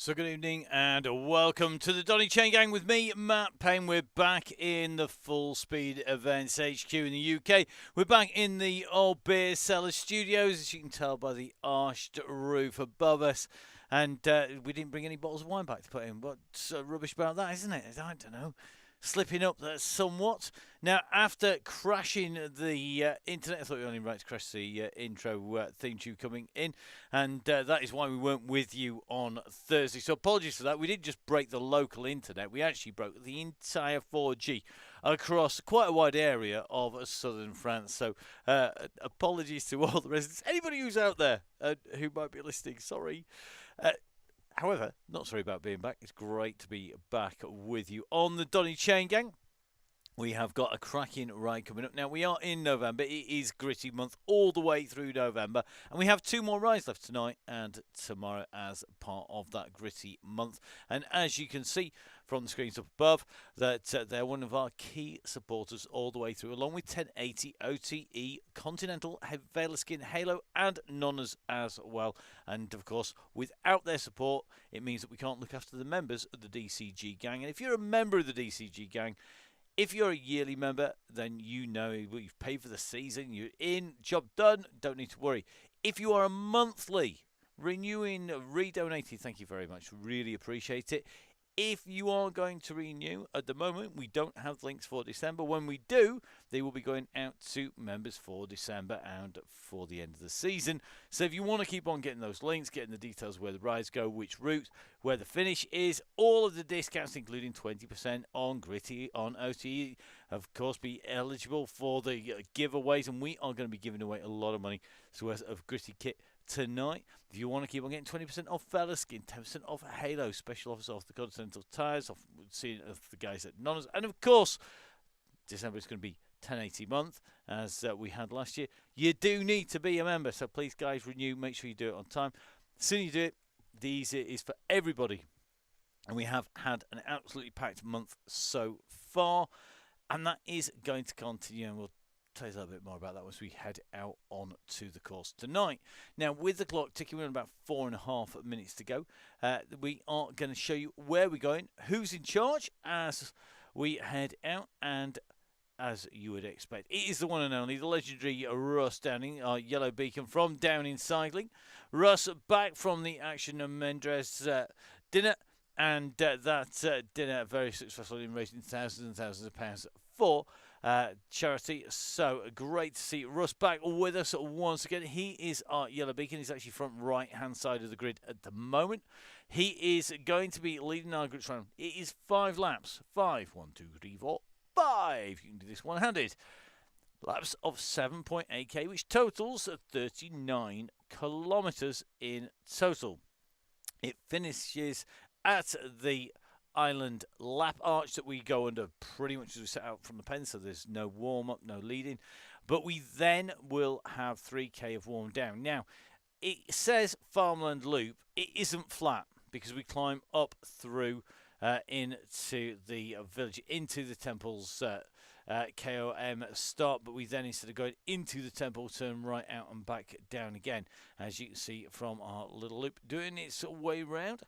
So good evening and welcome to the Donny Chaingang with me, Matt Payne. We're back in the Full Speed Events HQ in the UK. We're back in the old beer cellar studios, as you can tell by the arched roof above us. And we didn't bring any bottles of wine back to put in. What's rubbish about that, isn't it? I don't know. Slipping up somewhat. Now, after crashing the internet, I thought we were only right to crash the intro theme tune coming in, and that is why we weren't with you on Thursday. So apologies for that. We didn't just break the local internet, we actually broke the entire 4G across quite a wide area of southern France. So apologies to all the residents. Anybody who's out there who might be listening, sorry. However, not sorry about being back. It's great to be back with you on the Donny Chaingang. We have got a cracking ride coming up. Now, we are in November. It is gritty month all the way through November. And we have two more rides left tonight and tomorrow as part of that gritty month. And as you can see from the screens up above, that they're one of our key supporters all the way through, along with 1080, OTE, Continental, Velaskin, Halo, and Nonners as well. And, of course, without their support, it means that we can't look after the members of the DCG gang. And if you're a member of the DCG gang, if you're a yearly member, then you know you've paid for the season, you're in, job done, don't need to worry. If you are a monthly, renewing, redonating, thank you very much, really appreciate it. If you are going to renew, at the moment, we don't have links for December. When we do, they will be going out to members for December and for the end of the season. So if you want to keep on getting those links, getting the details where the rides go, which route, where the finish is, all of the discounts, including 20% on Gritty, on OTE, of course, be eligible for the giveaways. And we are going to be giving away a lot of money of Gritty kit tonight. If you want to keep on getting 20% off Velaskin, 10% off Halo, special offers off the Continental tyres, off seeing the guys at Nonners, and of course, December is going to be 1080 month as we had last year. You do need to be a member, so please, guys, renew. Make sure you do it on time. The sooner you do it, the easier it is for everybody. And we have had an absolutely packed month so far, and that is going to continue. And we'll tell you a little bit more about that once we head out on to the course tonight. Now, with the clock ticking, we're in about 4.5 minutes to go. We are going to show you where we're going, who's in charge as we head out, and as you would expect, it is the one and only, the legendary Russ Downing, our yellow beacon from Downing Cycling. Russ back from the Action and Mendres dinner, and that dinner very successful in raising thousands and thousands of pounds for charity. So great to see Russ back with us once again. He is our yellow beacon. He's actually front right hand side of the grid at the moment. He is going to be leading our group round. It is 5 laps. 5, 1, 2, 3, 4, 5. You can do this one-handed. Laps of 7.8k, which totals 39 kilometres in total. It finishes at the island lap arch that we go under pretty much as we set out from the pen, so there's no warm-up, no lead-in. But we then will have 3k of warm-down. Now, it says Farmland Loop. It isn't flat because we climb up through into the village, into the temple's KOM start, but we then, instead of going into the temple, turn right out and back down again, as you can see from our little loop doing its way round.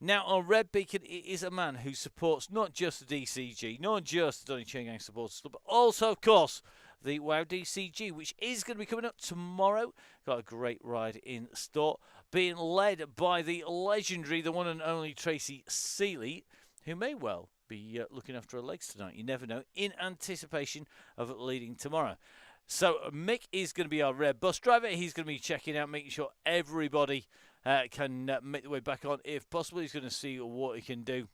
Now, our red beacon is a man who supports not just the DCG, not just the Donny Chaingang Supporters Club, but also, of course, the WOW DCG, which is going to be coming up tomorrow. Got a great ride in store, being led by the legendary, the one and only Tracy Seeley, who may well be looking after her legs tonight. You never know, in anticipation of leading tomorrow. So Mick is going to be our red bus driver. He's going to be checking out, making sure everybody can make their way back on if possible. He's going to see what he can do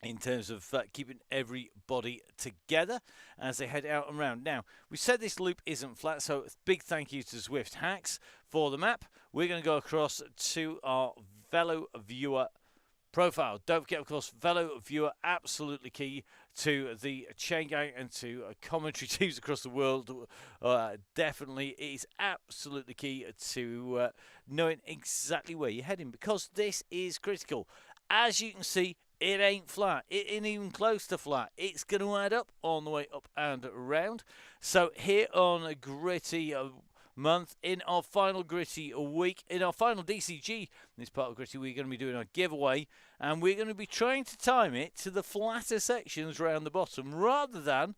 in terms of keeping everybody together as they head out and round. Now, we said this loop isn't flat, so big thank you to Zwift Hacks for the map. We're going to go across to our Velo Viewer profile. Don't forget, of course, Velo Viewer, absolutely key to the Chaingang and to commentary teams across the world. Definitely, it is absolutely key to knowing exactly where you're heading, because this is critical. As you can see, it ain't flat. It ain't even close to flat. It's going to add up on the way up and around. So here on Gritty month, in our final Gritty week, in our final DCG, this part of Gritty, we're going to be doing our giveaway, and we're going to be trying to time it to the flatter sections around the bottom rather than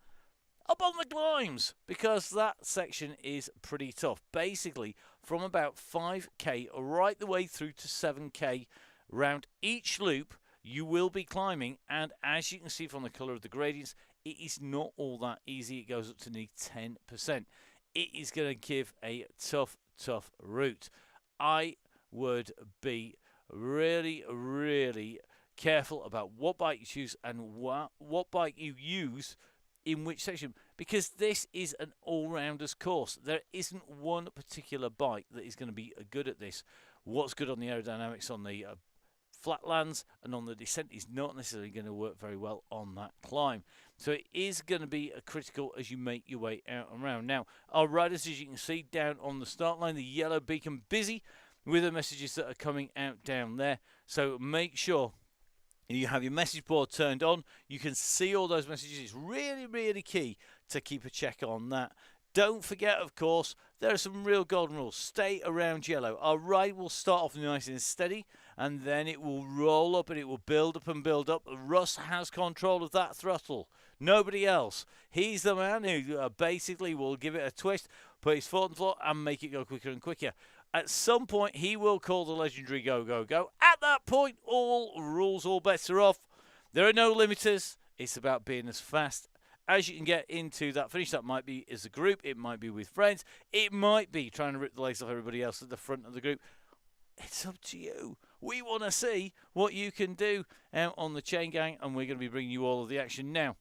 up on the climbs, because that section is pretty tough. Basically, from about 5k right the way through to 7k round each loop, you will be climbing, and as you can see from the colour of the gradients, it is not all that easy. It goes up to nearly 10%. It is going to give a tough route. I would be really careful about what bike you choose and what bike you use in which section, because this is an all-rounders course. There isn't one particular bike that is going to be good at this. What's good on the aerodynamics on the flatlands and on the descent is not necessarily going to work very well on that climb. So it is going to be critical as you make your way out and around. Now, our riders, as you can see down on the start line, the yellow beacon busy with the messages that are coming out down there. So make sure you have your message board turned on. You can see all those messages. It's really key to keep a check on that. Don't forget, of course, there are some real golden rules. Stay around yellow. Our ride will start off nice and steady, and then it will roll up and it will build up and build up. Russ has control of that throttle. Nobody else. He's the man who basically will give it a twist, put his foot on the floor, and make it go quicker and quicker. At some point, he will call the legendary go, go, go. At that point, all rules, all bets are off. There are no limiters. It's about being as fast as you can get into that finish. That might be as a group. It might be with friends. It might be trying to rip the legs off everybody else at the front of the group. It's up to you. We want to see what you can do out on the Chaingang, and we're going to be bringing you all of the action now.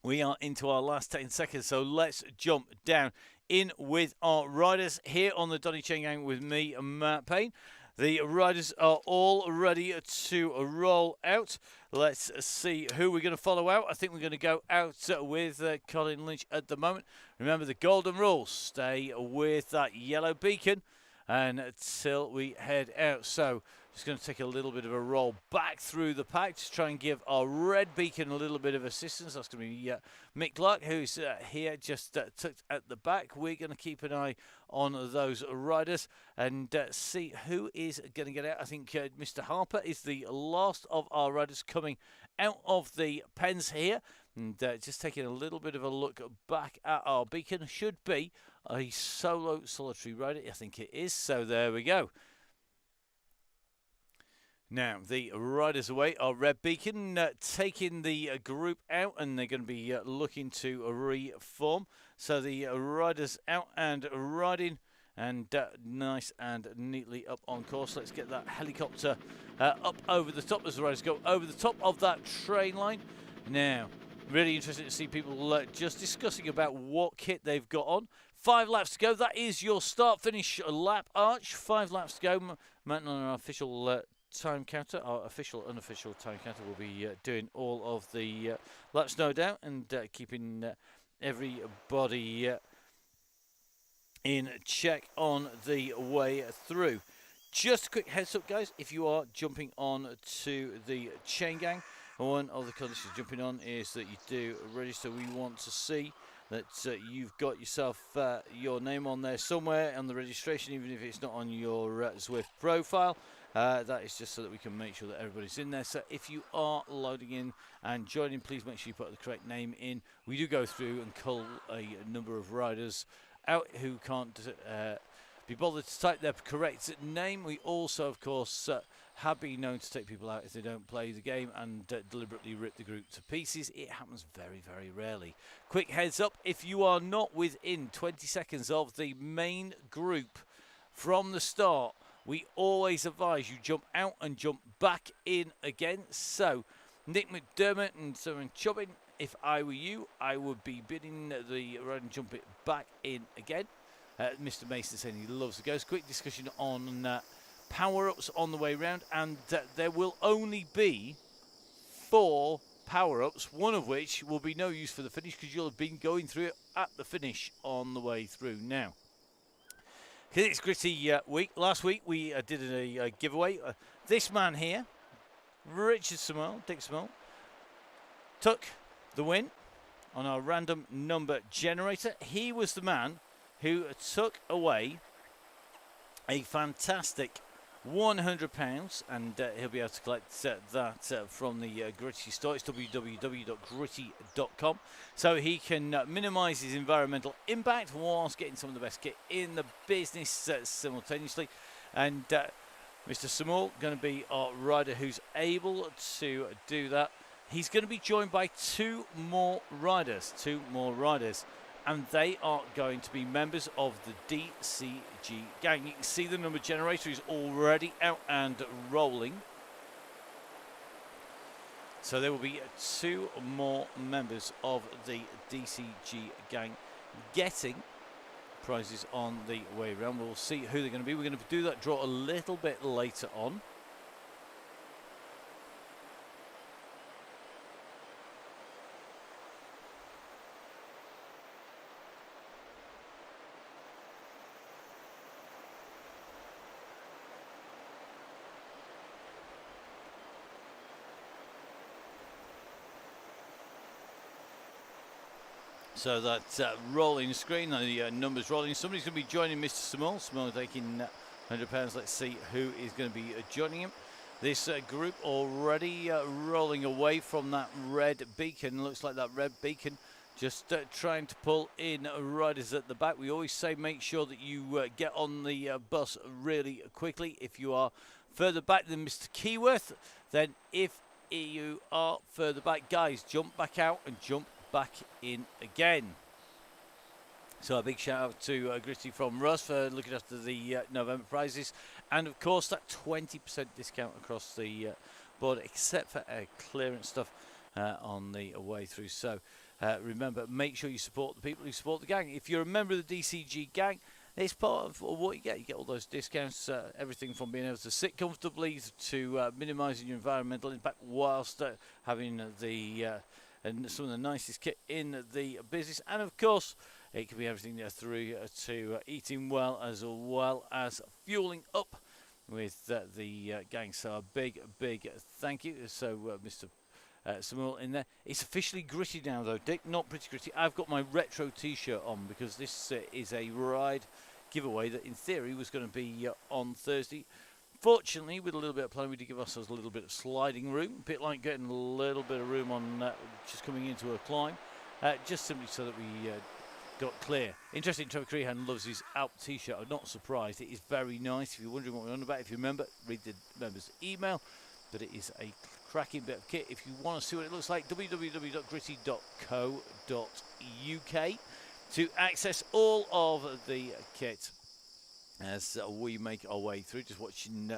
We are into our last 10 seconds, so let's jump down in with our riders here on the Donny Chaingang with me, Matt Payne. The riders are all ready to roll out. Let's see who we're going to follow out. I think we're going to go out with Colin Lynch at the moment. Remember the golden rules. Stay with that yellow beacon until we head out. So just going to take a little bit of a roll back through the pack to try and give our red beacon a little bit of assistance. That's going to be Mick Clark, who's here just tucked at the back. We're going to keep an eye on those riders and see who is going to get out. I think Mr. Harper is the last of our riders coming out of the pens here. And just taking a little bit of a look back at our beacon. Should be a solitary rider. I think it is. So there we go. Now, the riders away are red beacon, taking the group out, and they're going to be looking to reform. So the riders out and riding, and nice and neatly up on course. Let's get that helicopter up over the top as the riders go over the top of that train line. Now, really interesting to see people just discussing about what kit they've got on. 5 laps to go. That is your start-finish lap arch. 5 laps to go. Matt, on our official time counter, our official, unofficial time counter, will be doing all of the laps, no doubt, and keeping everybody in check on the way through. Just a quick heads up, guys, if you are jumping on to the Chaingang, one of the conditions jumping on is that you do register. We want to see that you've got yourself your name on there somewhere on the registration, even if it's not on your Zwift profile. That is just so that we can make sure that everybody's in there. So if you are loading in and joining, please make sure you put the correct name in. We do go through and cull a number of riders out who can't be bothered to type their correct name. We also, of course, have been known to take people out if they don't play the game and deliberately rip the group to pieces. It happens very rarely. Quick heads up, if you are not within 20 seconds of the main group from the start, we always advise you jump out and jump back in again. So, Nick McDermott and Simon Chubbin, if I were you, I would be bidding the ride and jump it back in again. Mr. Mason saying he loves the ghost. Quick discussion on power-ups on the way round, and there will only be 4 power-ups, one of which will be no use for the finish because you'll have been going through it at the finish on the way through now. It's Gritty week. Last week we did a giveaway. This man here, Richard Samuel, Dick Samuel, took the win on our random number generator. He was the man who took away a fantastic £100, and he'll be able to collect that from the Gritty store. It's www.gritty.com, so he can minimise his environmental impact whilst getting some of the best kit in the business simultaneously. And Mr. Samuel going to be our rider who's able to do that. He's going to be joined by two more riders, and they are going to be members of the DCG gang. You can see the number generator is already out and rolling. So there will be two more members of the DCG gang getting prizes on the way around. We'll see who they're going to be. We're going to do that draw a little bit later on. So that's rolling screen, the numbers rolling. Somebody's going to be joining Mr. Samuel. Samuel taking £100. Let's see who is going to be joining him. This group already rolling away from that red beacon. Looks like that red beacon just trying to pull in riders at the back. We always say make sure that you get on the bus really quickly. If you are further back than Mr. Keyworth, then if you are further back, guys, jump back out and jump back in again. So a big shout out to Gritty from Russ for looking after the November prizes, and of course that 20% discount across the board, except for clearance stuff on the way through. So remember, make sure you support the people who support the gang. If you're a member of the DCG gang, it's part of what you get. You get all those discounts, everything from being able to sit comfortably to minimising your environmental impact whilst having the and some of the nicest kit in the business. And of course, it can be everything there through to eating well as fueling up with the gang. So a big thank you. So Mr. Samuel in there. It's officially Gritty now though, Dick, not Pretty Gritty. I've got my retro t-shirt on because this is a ride giveaway that in theory was going to be on Thursday. Fortunately, with a little bit of planning, we did give ourselves a little bit of sliding room, a bit like getting a little bit of room on just coming into a climb, just simply so that we got clear. Interesting, Trevor Crehan loves his Alp t-shirt. I'm not surprised. It is very nice. If you're wondering what we're on about, if you remember, read the members' email. But it is a cracking bit of kit. If you want to see what it looks like, www.gritty.co.uk to access all of the kit as we make our way through. Just watching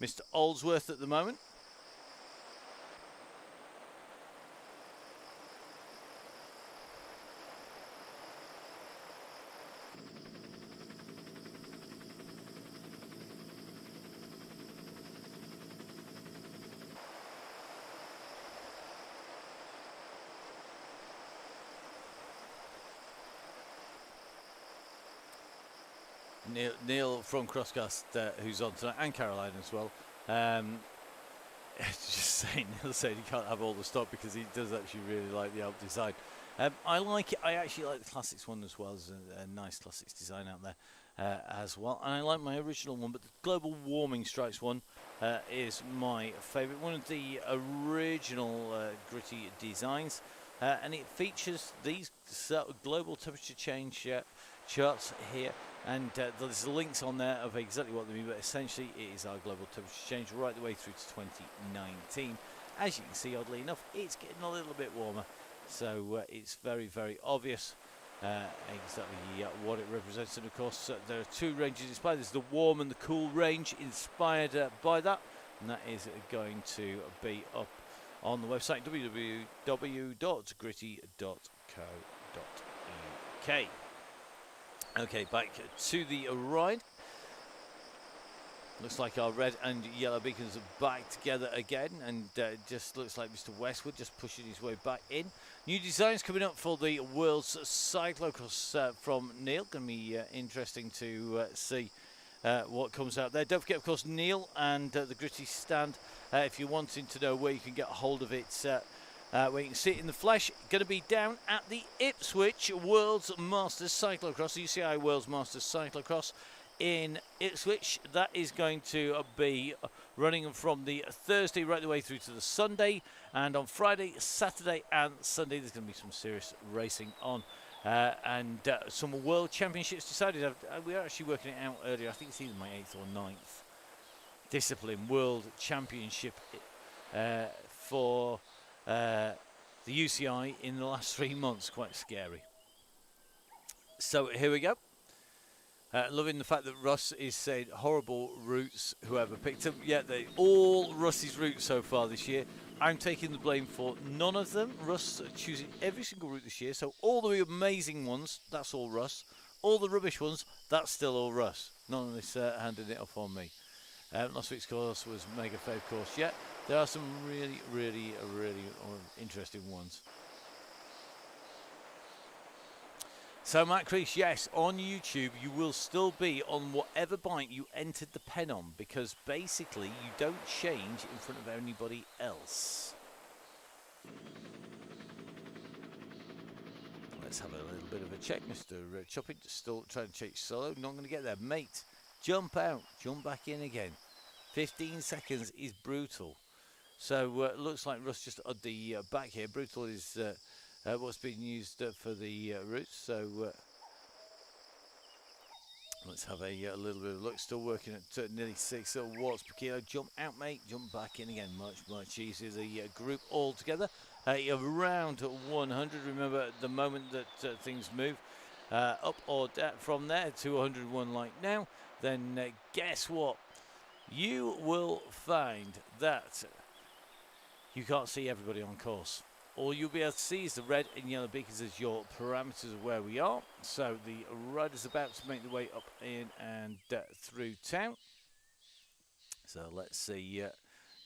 Mr. Oldsworth at the moment. Neil from Crosscast, who's on tonight, and Caroline as well. Just saying, Neil said he can't have all the stock because he does actually really like the Alp design. I like it. I actually like the Classics one as well. There's a nice Classics design out there as well. And I like my original one, but the Global Warming Strikes one is my favourite. One of the original Gritty designs. And it features these global temperature change charts here. And there's links on there of exactly what they mean, but essentially it is our global temperature change right the way through to 2019. As you can see, oddly enough, it's getting a little bit warmer, so it's very obvious exactly what it represents. And of course, there are two ranges inspired. There's the warm and the cool range inspired by that, and that is going to be up on the website www.gritty.co.uk. Okay, back to the ride. Looks like our red and yellow beacons are back together again, and just looks like Mr. Westwood just pushing his way back in. New designs coming up for the World's Cyclocross from Neil. Going to be interesting to see what comes out there. Don't forget, of course, Neil and the Gritty stand. If you're wanting to know where you can get a hold of it, where you can see it in the flesh. Going to be down at the Ipswich World's Masters Cyclocross, the UCI World's Masters Cyclocross in Ipswich. That is going to be running from the Thursday right the way through to the Sunday, and on Friday, Saturday and Sunday there's going to be some serious racing on. And some World Championships decided. We were actually working it out earlier. I think it's either my 8th or 9th discipline World Championship for the UCI in the last 3 months. Quite scary. So here we go. Loving the fact that Russ is saying horrible routes, whoever picked them. Yeah, they all Russ's routes so far this year. I'm taking the blame for none of them. Russ choosing every single route this year. So all the amazing ones, that's all Russ. All the rubbish ones, that's still all Russ. None of this handing it off on me. Last week's course was Mega Fave course. Yeah, there are some really interesting ones. So Matt Crease, yes, on YouTube you will still be on whatever bike you entered the pen on, because basically you don't change in front of anybody else. Let's have a little bit of a check. Mr. Chopping still trying to chase solo, not going to get there. Mate, jump out, jump back in again. 15 seconds is brutal. So looks like Russ just at the back here. Brutal is what's being used for the routes. So let's have a little bit of look. Still working at nearly 6 watts per kilo. Jump out, mate. Jump back in again. Much easier. The group all together around 100. Remember, at the moment that things move up or down from there to 101 like now, then guess what? You will find that you can't see everybody on course. All you'll be able to see is the red and yellow beacons as your parameters of where we are. So the rider's about to make the way up in and through town. So let's see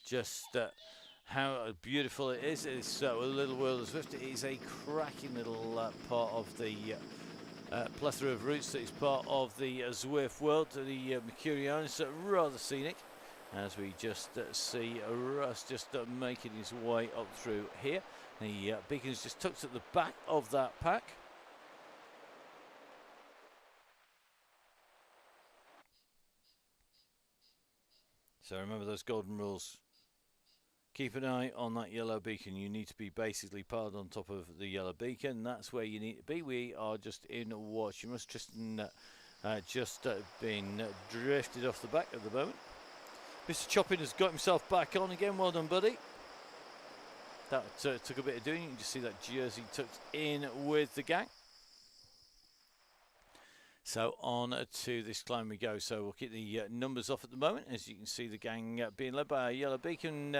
just how beautiful it is. It's a little world of Zwift. It is a cracking little part of the plethora of routes that is part of the Zwift world. The Mercurion is rather scenic, as we just see Russ just making his way up through here. The beacon is just tucked at the back of that pack. So remember those golden rules. Keep an eye on that yellow beacon. You need to be basically piled on top of the yellow beacon. That's where you need to be. We are just in watch. You must Tristan just been drifted off the back at the moment. Mr. Chopping has got himself back on again. Well done, buddy. That took a bit of doing. You can just see that jersey tucked in with the gang. So on to this climb we go. So we'll keep the numbers off at the moment. As you can see, the gang being led by a yellow beacon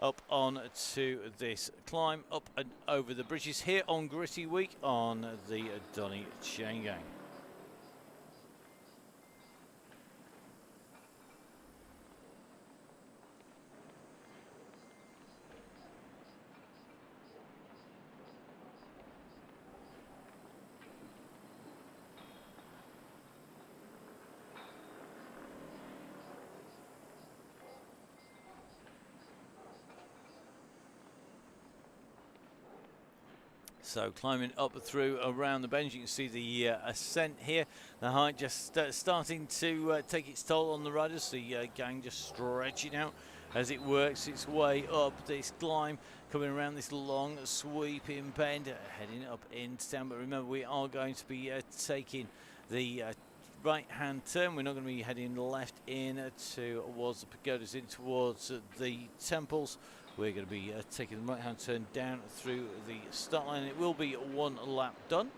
up on to this climb, up and over the bridges here on Gritty Week on the Donny Chaingang. So climbing up through around the bend, you can see the ascent here. The height just starting to take its toll on the riders. The gang just stretching out as it works its way up this climb, coming around this long sweeping bend, heading up into town. But remember, we are going to be taking the right-hand turn. We're not going to be heading left in towards the pagodas, in towards the temples. We're going to be taking the right-hand turn down through the start line. It will be one lap done.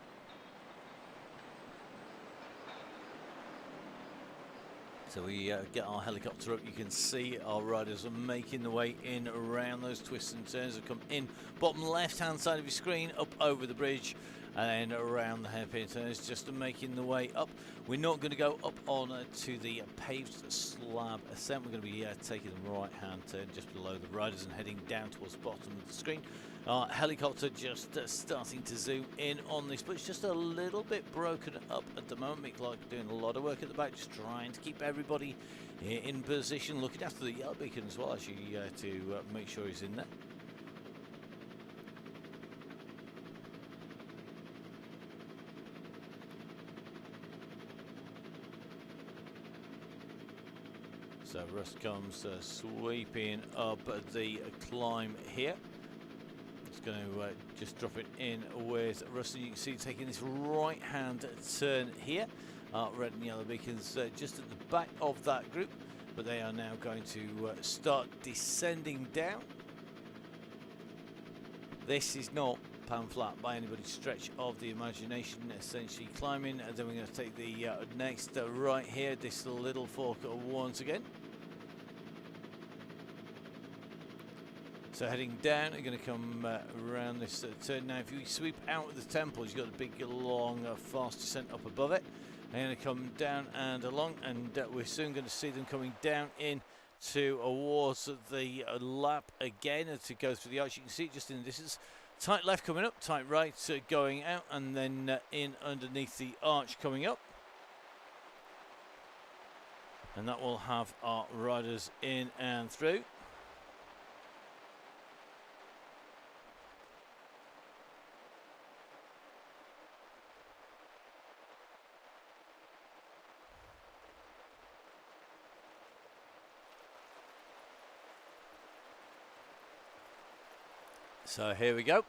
So we get our helicopter up. You can see our riders are making the way in around those twists and turns. They come in bottom left-hand side of your screen, up over the bridge, and then around the hairpin turns, just making the way up. We're not going to go up on to the paved slab ascent. We're going to be taking the right-hand turn just below the riders and heading down towards the bottom of the screen. Our helicopter just starting to zoom in on this, but it's just a little bit broken up at the moment. Mick Clark doing a lot of work at the back, just trying to keep everybody in position, looking after the yellow beacon as well, actually, to make sure he's in there. So Russ comes sweeping up the climb here. It's going to just drop it in with Russ. You can see taking this right-hand turn here. Red and yellow beacons just at the back of that group, but they are now going to start descending down. This is not pan flat by anybody's stretch of the imagination, essentially climbing, and then we're going to take the next right here, this little fork once again. So heading down, we're going to come around this turn. Now if you sweep out of the temple, you've got a big long fast descent up above it. They're going to come down and along, and we're soon going to see them coming down in towards the lap again as it goes through the arch. You can see it just in the distance. Tight left coming up, tight right going out, and then in underneath the arch coming up. And that will have our riders in and through. So here we go.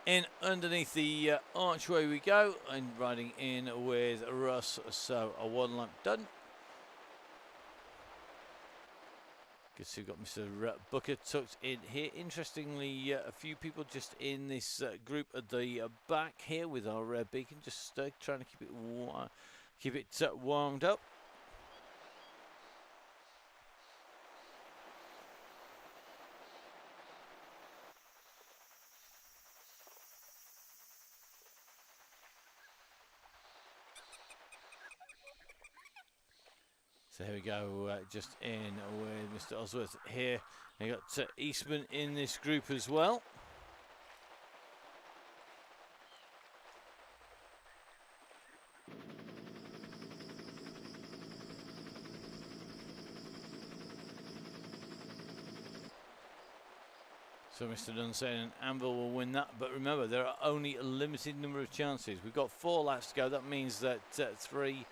In underneath the archway we go, and riding in with Russ. So a one lap done. Good to see we've got Mr. Booker tucked in here. Interestingly, a few people just in this group at the back here with our red beacon, just trying to keep it warmed up. So here we go, just in with Mr. Osworth here. We got Eastman in this group as well. So Mr. Dunn saying Anvil will win that, but remember there are only a limited number of chances. We've got 4 laps to go. That means that 3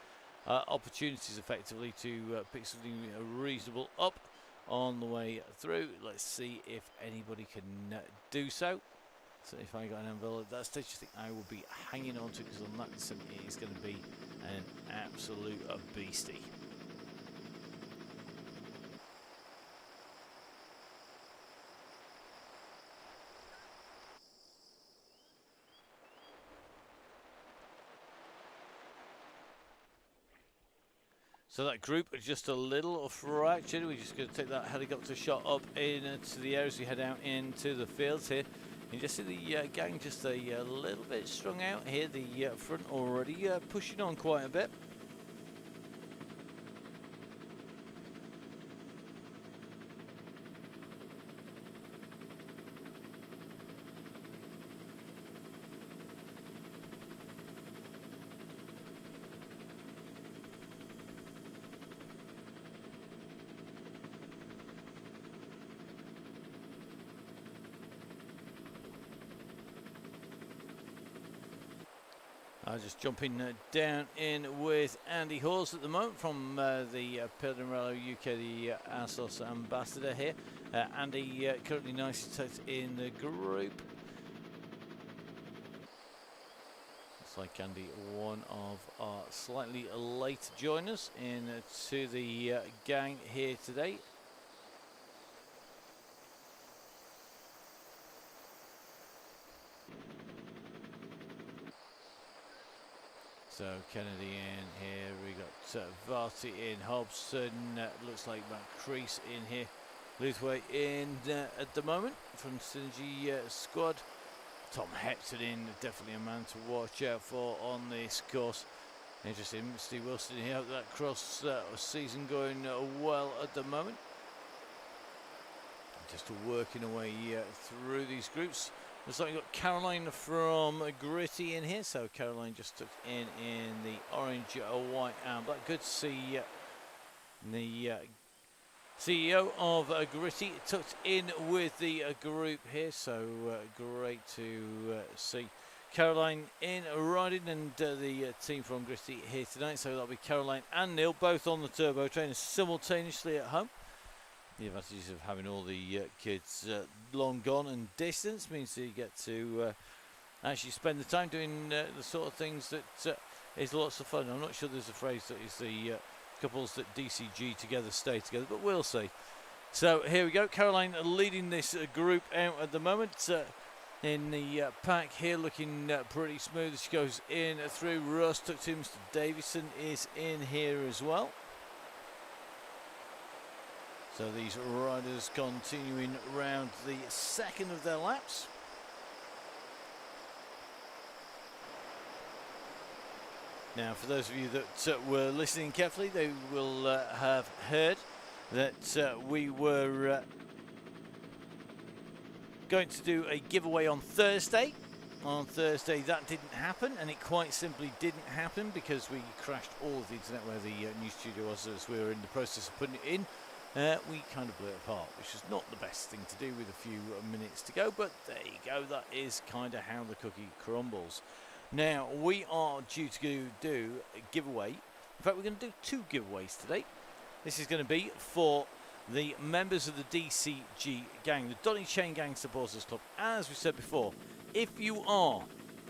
opportunities effectively to pick something reasonable up on the way through. Let's see if anybody can do so. So if I got an Anvil at that stage, I think I will be hanging on to, because on that descent it is going to be an absolute beastie. So that group is just a little fractured. We're just going to take that helicopter shot up into the air as we head out into the fields here. You just see the gang just a little bit strung out here. The front already pushing on quite a bit. Just jumping down in with Andy Hawes at the moment from the Pedro UK, the ASOS ambassador here. Andy currently nicely tucked in the group. Looks like Andy, one of our slightly late joiners in to the gang here today. So Kennedy in here, we got Varty in, Hobson, looks like Matt Crease in here, Luthway in at the moment from Synergy squad. Tom Hepton in, definitely a man to watch out for on this course. Interesting, Steve Wilson here, that cross season going well at the moment. Just working away through these groups. Looks like we've got Caroline from Gritty in here. So Caroline just took in the orange, white and black. Good to see the CEO of Gritty tucked in with the group here. So great to see Caroline in riding, and the team from Gritty here tonight. So that'll be Caroline and Neil, both on the turbo train simultaneously at home. The advantages of having all the kids long gone and distance means that you get to actually spend the time doing the sort of things that is lots of fun. I'm not sure there's a phrase that is the couples that DCG together stay together, but we'll see. So here we go. Caroline leading this group out at the moment. In the pack here, looking pretty smooth. She goes in through. Russ took to Mr. Davison is in here as well. So these riders continuing round the second of their laps. Now, for those of you that were listening carefully, they will have heard that we were going to do a giveaway on Thursday. On Thursday that didn't happen, and it quite simply didn't happen because we crashed all of the internet where the new studio was as we were in the process of putting it in. We kind of blew it apart, which is not the best thing to do with a few minutes to go, but there you go. That is kind of how the cookie crumbles. Now, we are due to do a giveaway. In fact, we're going to do two giveaways today. This is going to be for the members of the DCG gang, the Donny Chaingang Supporters Club. As we said before, if you are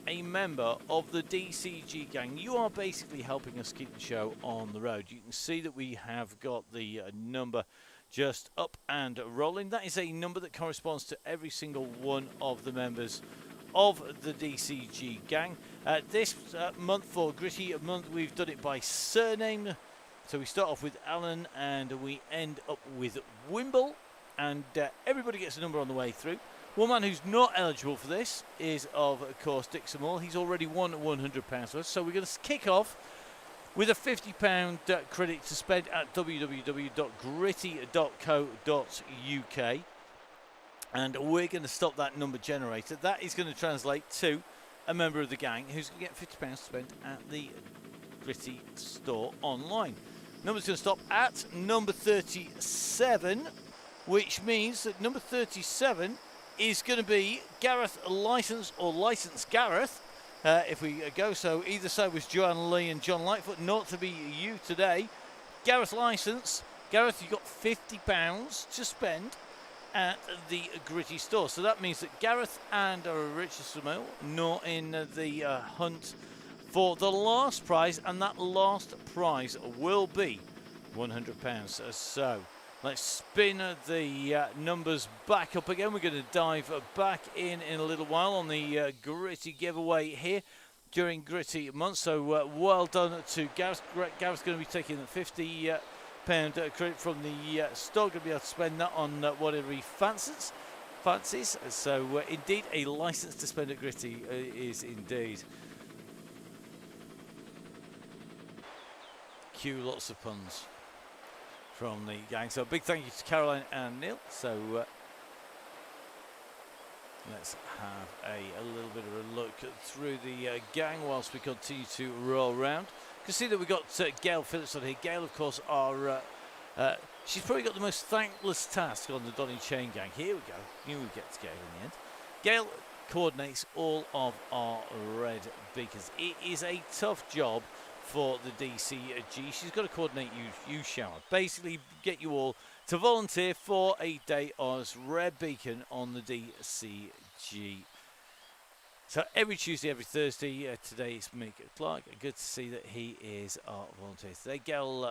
a member of the DCG gang, you are basically helping us keep the show on the road. You can see that we have got the number just up and rolling. That is a number that corresponds to every single one of the members of the DCG gang. This month, for Gritty month, we've done it by surname. So we start off with Alan and we end up with Wimble, and everybody gets a number on the way through. One man who's not eligible for this is, of course, Dick Samall. He's already won £100 worth, so we're going to kick off with a £50 credit to spend at www.gritty.co.uk, and we're going to stop that number generator. That is going to translate to a member of the gang who's going to get £50 to spend at the Gritty store online. Number's going to stop at number 37, which means that number 37 is going to be Gareth Licence, or Licence Gareth, if we go. So either side was Joanne Lee and John Lightfoot, not to be you today. Gareth Licence. Gareth, you've got £50 to spend at the Gritty store. So that means that Gareth and Richard Samuel not in the hunt for the last prize, and that last prize will be £100. So let's spin the numbers back up again. We're going to dive back in a little while on the Gritty giveaway here during Gritty month. So well done to Gareth. Gareth's going to be taking the £50 credit from the store. Going to be able to spend that on whatever he fancies. So indeed, a license to spend at Gritty is indeed. Cue lots of puns from the gang. So a big thank you to Caroline and Neil. So let's have a little bit of a look through the gang whilst we continue to roll around. You can see that we've got Gail Phillips on here. Gail, of course, she's probably got the most thankless task on the Donny Chain gang. Here we go. Knew we'd get to Gail in the end. Gail coordinates all of our red beacons. It is a tough job for the DCG. She's got to coordinate you shower. Basically get you all to volunteer for a day as red beacon on the DCG. So every Tuesday, every Thursday. Today it's Mick Clark. Good to see that he is our volunteer today. Gail,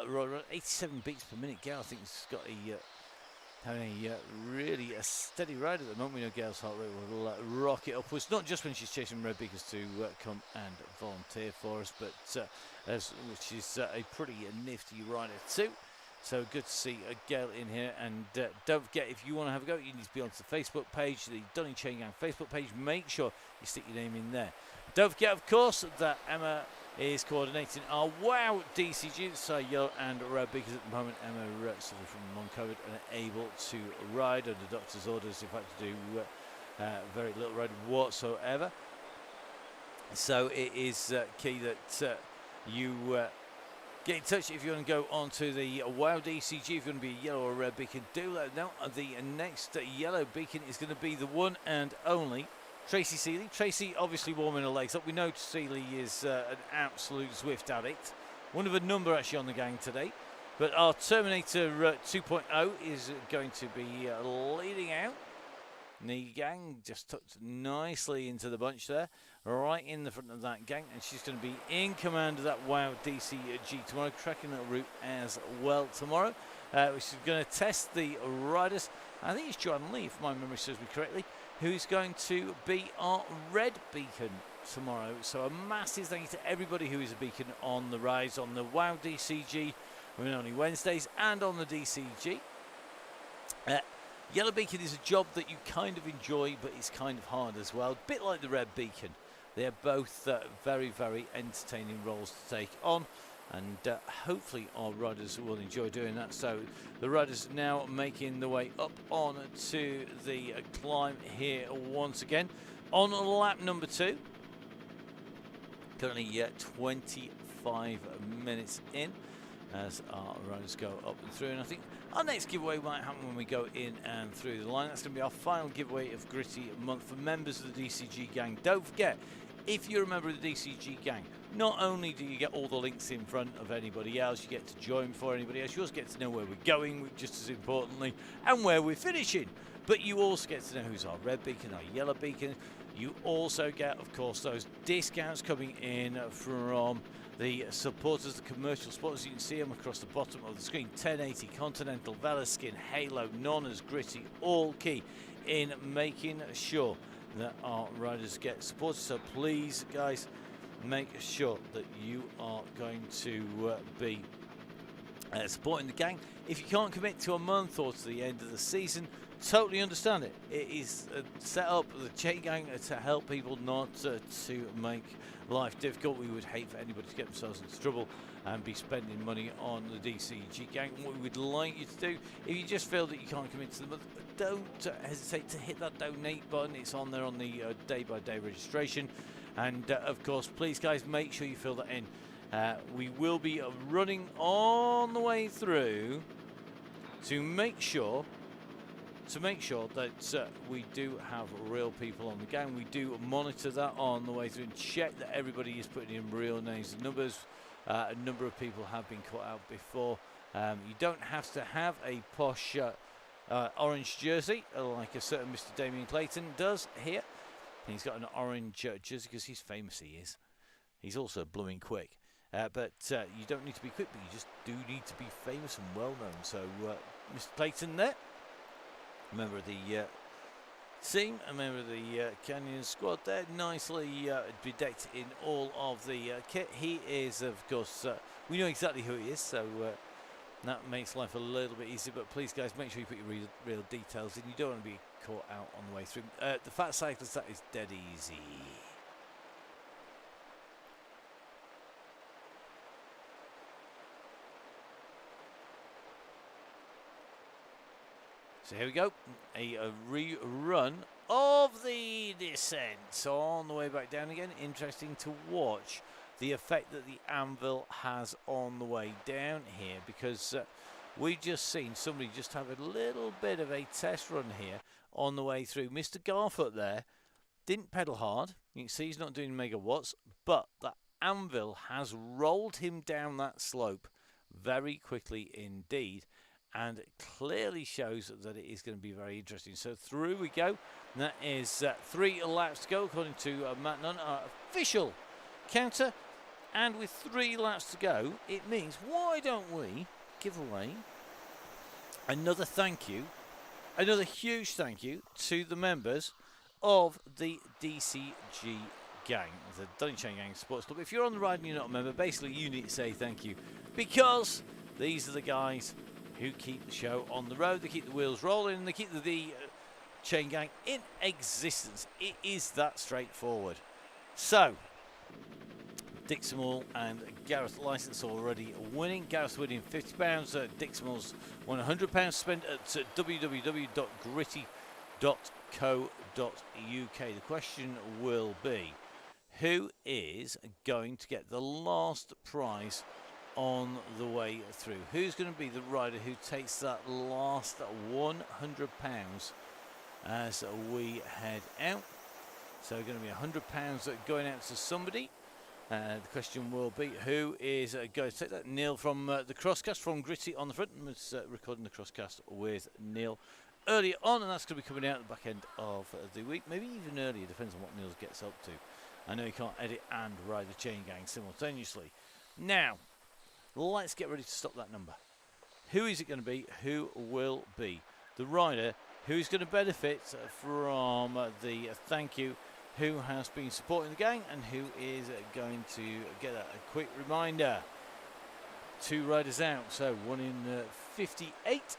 87 beats per minute. Gail, I think, has got having a really steady ride at the moment. We know Gail's heart rate will rocket upwards, not just when she's chasing red beacons to come and volunteer for us, but which is a pretty nifty rider too. So good to see Gail in here. And don't forget, if you want to have a go, you need to be onto the Facebook page, the Donny Chaingang Facebook page. Make sure you stick your name in there. Don't forget, of course, that Emma is coordinating our WOW DCG. So yellow and red beacons at the moment. Emma suffering from long COVID and able to ride under doctor's orders. In fact, to do very little riding whatsoever. So it is key that you get in touch if you want to go onto the WOW DCG. If you want to be a yellow or red beacon, do let us know. The next yellow beacon is going to be the one and only Tracy Seeley. Tracy obviously warming her legs up. We know Seeley is an absolute Zwift addict. One of a number actually on the gang today. But our Terminator 2.0 is going to be leading out. The gang just tucked nicely into the bunch there, right in the front of that gang, and she's going to be in command of that WOW DCG tomorrow, cracking that route as well tomorrow, which is going to test the riders. I think it's John Lee, if my memory serves me correctly, who's going to be our red beacon tomorrow. So a massive thank you to everybody who is a beacon on the rise on the WOW DCG, only Wednesdays, and on the DCG. Yellow Beacon is a job that you kind of enjoy, but it's kind of hard as well. A bit like the Red Beacon. They're both very, very entertaining roles to take on, and hopefully our riders will enjoy doing that. So the riders now making the way up on to the climb here once again. On lap number 2. Currently 25 minutes in, as our riders go up and through. And I think our next giveaway might happen when we go in and through the line. That's going to be our final giveaway of Gritty Month for members of the DCG gang. Don't forget, if you're a member of the DCG gang, not only do you get all the links in front of anybody else, you get to join before anybody else, you also get to know where we're going, just as importantly, and where we're finishing. But you also get to know who's our red beacon, our yellow beacon. You also get, of course, those discounts coming in from the supporters, the commercial spotters. You can see them across the bottom of the screen. 1080, Continental, Velaskin, Halo, Nonnas, Gritty, all key in making sure that our riders get supported. So please, guys, make sure that you are going to be supporting the gang. If you can't commit to a month or to the end of the season, totally understand it. It is set up, the Chaingang, to help people, not to make life difficult. We would hate for anybody to get themselves into trouble and be spending money on the DCG gang. What we would like you to do, if you just feel that you can't commit to the month, don't hesitate to hit that donate button. It's on there on the day-by-day registration. And of course, please, guys, make sure you fill that in. We will be running on the way through to make sure that we do have real people on the gang. We do monitor that on the way through and check that everybody is putting in real names and numbers. A number of people have been cut out before. You don't have to have a posh orange jersey like a certain Mr. Damien Clayton does here. He's got an orange jersey because he's famous, he is. He's also blooming quick. But you don't need to be quick, but you just do need to be famous and well known. So Mr. Clayton there, a member of the team, a member of the Canyon squad there, nicely bedecked in all of the kit. He is, of course, we know exactly who he is, so that makes life a little bit easier. But please, guys, make sure you put your real details in. You don't want to be caught out on the way through. The fat cyclist, that is dead easy. So here we go, a rerun of the descent on the way back down again. Interesting to watch the effect that the anvil has on the way down here, because we've just seen somebody just have a little bit of a test run here on the way through. Mr. Garfoot there didn't pedal hard. You can see he's not doing megawatts, but the anvil has rolled him down that slope very quickly indeed, and it clearly shows that it is going to be very interesting. So through we go. And that is 3 laps to go, according to Matt Nunn, our official counter. And with 3 laps to go, it means, why don't we give away another thank you, another huge thank you to the members of the DCG gang, the Donny Chaingang Sports Club. If you're on the ride and you're not a member, basically you need to say thank you, because these are the guys who keep the show on the road. They keep the wheels rolling, and they keep the chain gang in existence. It is that straightforward. So, Dick Small and Gareth Licence already winning. Gareth winning £50. Dick Small's won £100 spent at www.gritty.co.uk. The question will be, who is going to get the last prize on the way through? Who's going to be the rider who takes that last £100 as we head out? So going to be £100 going out to somebody. The question will be, who is going to take that? Neil from the Crosscast, from Gritty on the front, was recording the Crosscast with Neil earlier on, and that's going to be coming out at the back end of the week, maybe even earlier, depends on what Neil gets up to. I know he can't edit and ride the Chaingang simultaneously. Now, let's get ready to stop that number. Who is it going to be? Who will be the rider who's going to benefit from the thank you, who has been supporting the gang, and who is going to get a quick reminder? 2 riders out, so 1 in 58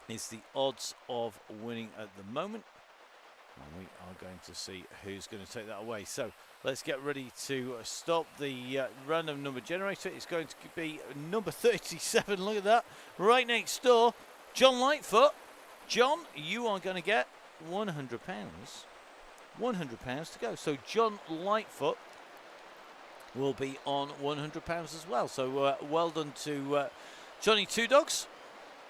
is the odds of winning at the moment. And we are going to see who's going to take that away. So let's get ready to stop the random number generator. It's going to be number 37. Look at that. Right next door, John Lightfoot. John, you are going to get £100. £100 to go. So John Lightfoot will be on £100 as well. So well done to Johnny Two Dogs.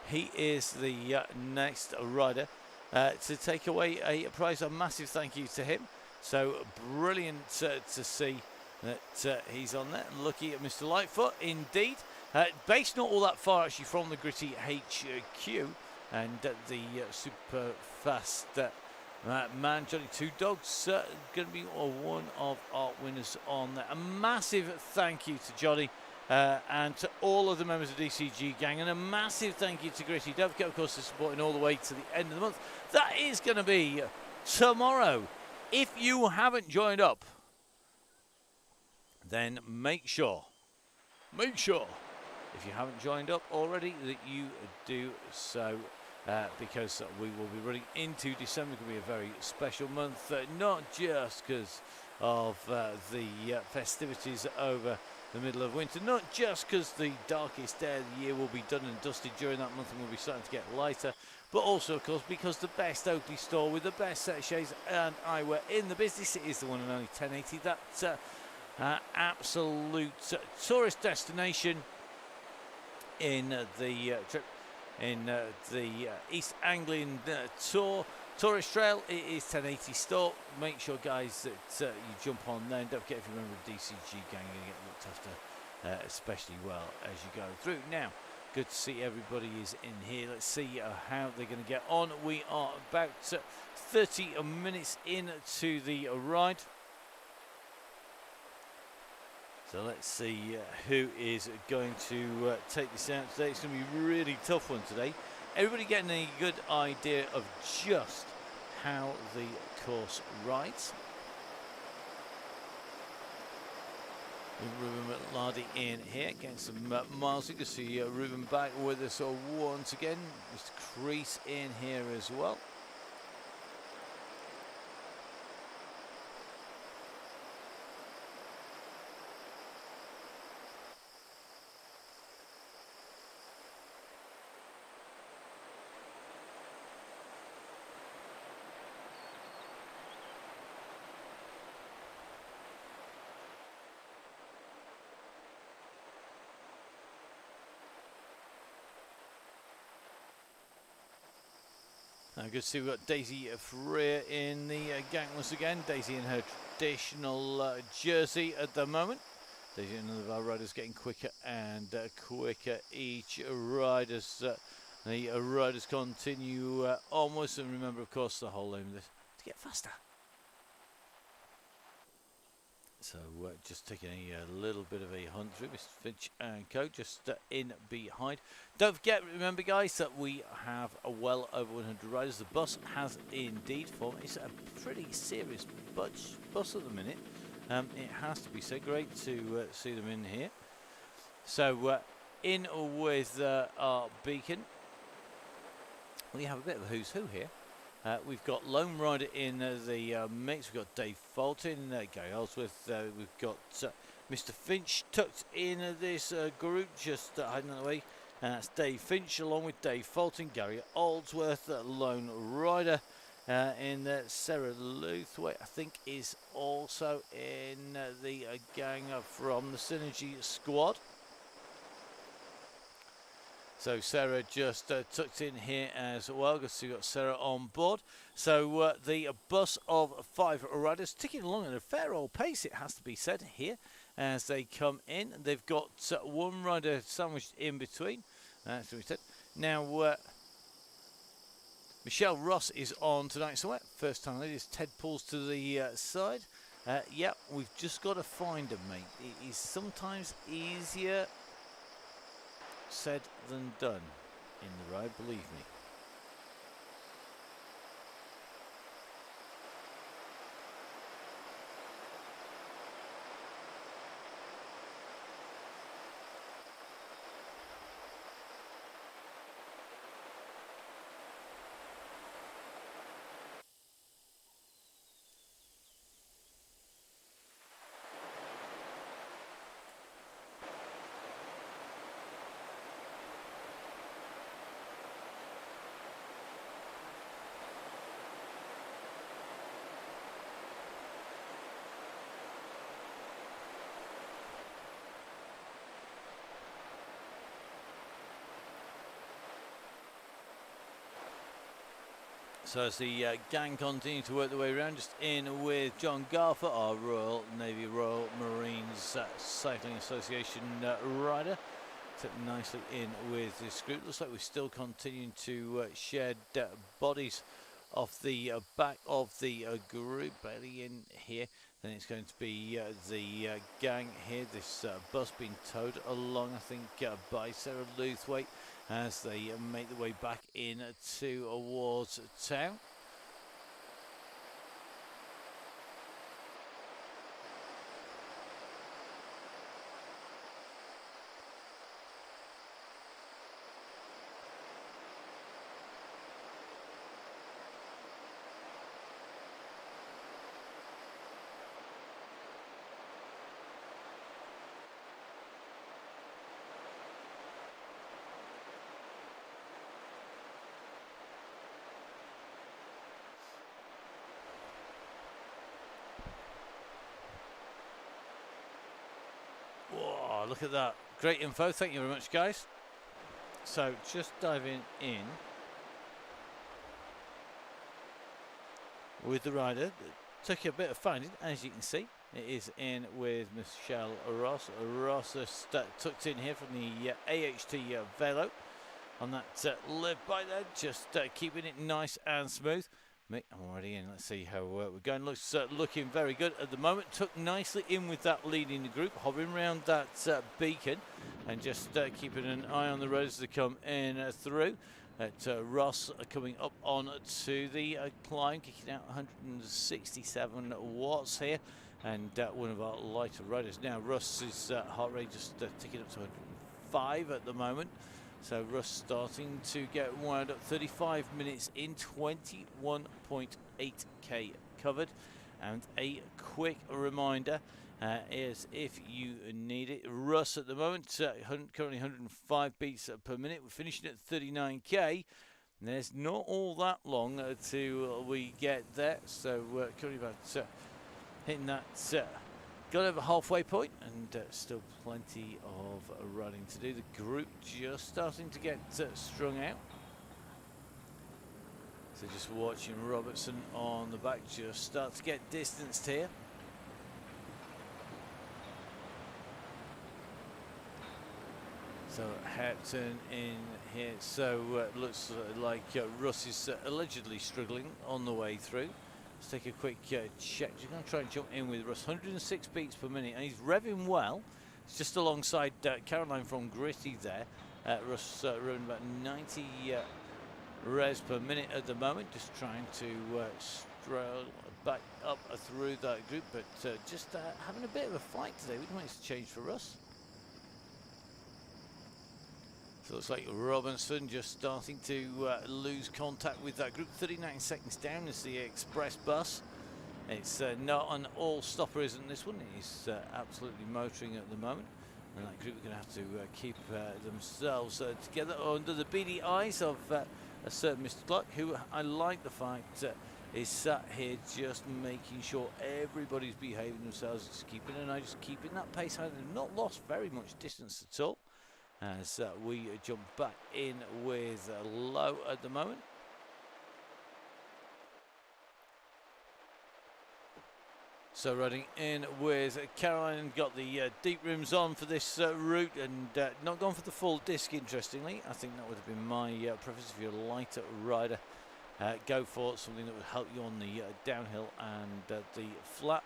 He is the next rider to take away a prize. A massive thank you to him. So brilliant to see that he's on there. And lucky at Mr. Lightfoot indeed. Based not all that far actually from the Gritty HQ, and the super fast man Johnny Two Dogs going to be one of our winners on there. A massive thank you to Johnny and to all of the members of DCG Gang, and a massive thank you to Gritty. Don't forget, of course, to supporting all the way to the end of the month. That is going to be tomorrow. If you haven't joined up, then make sure, if you haven't joined up already, that you do so. Because we will be running into December. It's going to be a very special month, not just because of the festivities over the middle of winter, not just because the darkest day of the year will be done and dusted during that month and will be starting to get lighter, but also, of course, because the best Oakley store with the best set of shades and eyewear in the business, it is the one and only 1080. That absolute tourist destination in the trip. In the East Anglian Tourist Trail, it is 1080 store. Make sure, guys, that you jump on there. And don't forget, if you remember the DCG Gang, you're going to get looked after especially well as you go through. Now, good to see everybody is in here. Let's see how they're going to get on. We are about 30 minutes into the ride. So let's see who is going to take this out today. It's going to be a really tough one today. Everybody getting a good idea of just how the course rides. Ruben McLardy in here, getting some miles. You can see Ruben back with us once again. Mr. Crease in here as well. Good to see we've got Daisy Freer in the gang once again. Daisy in her traditional jersey at the moment. Daisy and another of our riders getting quicker and quicker each ride as the riders continue onwards. And remember, of course, the whole aim of this to get faster. So just taking a little bit of a hunt through. Mr. Finch and Co. just in behind. Don't forget, remember, guys, that we have a well over 100 riders. The bus has indeed formed. It's a pretty serious bus at the minute. It has to be said. Great to see them in here. So in with our beacon. We have a bit of a who's who here. We've got Lone Rider in the mix. We've got Dave Fulton, Gary Ellsworth. We've got Mr. Finch tucked in this group, just hiding out of the way. That's Dave Finch along with Dave Fulton, Gary Oldsworth, Lone Rider. In Sarah Luthwaite, I think, is also in the gang from the Synergy squad. So Sarah just tucked in here as well, because we've got Sarah on board. So the bus of 5 riders ticking along at a fair old pace, it has to be said, here as they come in. They've got one rider sandwiched in between. That's what we said. Now, Michelle Ross is on tonight, so first time ladies. Ted pulls to the side. Yeah, we've just got to find him, mate. It is sometimes easier said than done in the ride, believe me. So as the gang continue to work their way around, just in with John Garfer, our Royal Navy Royal Marines Cycling Association rider. Took nicely in with this group. Looks like we're still continuing to shed bodies off the back of the group. Barely in here. Then it's going to be the gang here. This bus being towed along, I think, by Sarah Luthwaite, as they make their way back in towards town. Whoa, look at that. Great info. Thank you very much, guys. So just diving in with the rider. It took a bit of finding, as you can see. It is in with Michelle Ross. Ross is tucked in here from the AHT Velo on that live by there. Just keeping it nice and smooth. I'm already in. Let's see how we're going. Looks looking very good at the moment. Took nicely in with that lead in the group, hovering around that beacon, and just keeping an eye on the roads as they come in through. Ross coming up on to the climb, kicking out 167 watts here, and one of our lighter riders. Now Russ's heart rate just ticking up to 105 at the moment. So Russ starting to get wound up. 35 minutes in, 21.8k covered. And a quick reminder is, if you need it, Russ at the moment currently 105 beats per minute. We're finishing at 39k. There's not all that long till we get there. So currently about hitting that got over halfway point, and still plenty of running to do. The group just starting to get strung out. So just watching Robertson on the back just start to get distanced here. So Hampton in here. So looks like Russ is allegedly struggling on the way through. Let's take a quick check. Just going to try and jump in with Russ. 106 beats per minute, and he's revving well. It's just alongside Caroline from Gritty there. Russ running about 90 revs per minute at the moment. Just trying to stroll back up through that group, but just having a bit of a fight today. We don't want it to change for Russ. So it looks like Robinson just starting to lose contact with that group. 39 seconds down is the express bus. It's not an all-stopper, isn't this one? He's absolutely motoring at the moment. And that group are going to have to keep themselves together under the beady eyes of a certain Mr. Clark, who I like the fact is sat here just making sure everybody's behaving themselves, just keeping an eye, just keeping that pace high. They've not lost very much distance at all. as we jump back in with Low at the moment. So riding in with Caroline, got the deep rims on for this route, and not gone for the full disc, interestingly. I think that would have been my preference if you're a lighter rider. Go for something that would help you on the downhill and the flat,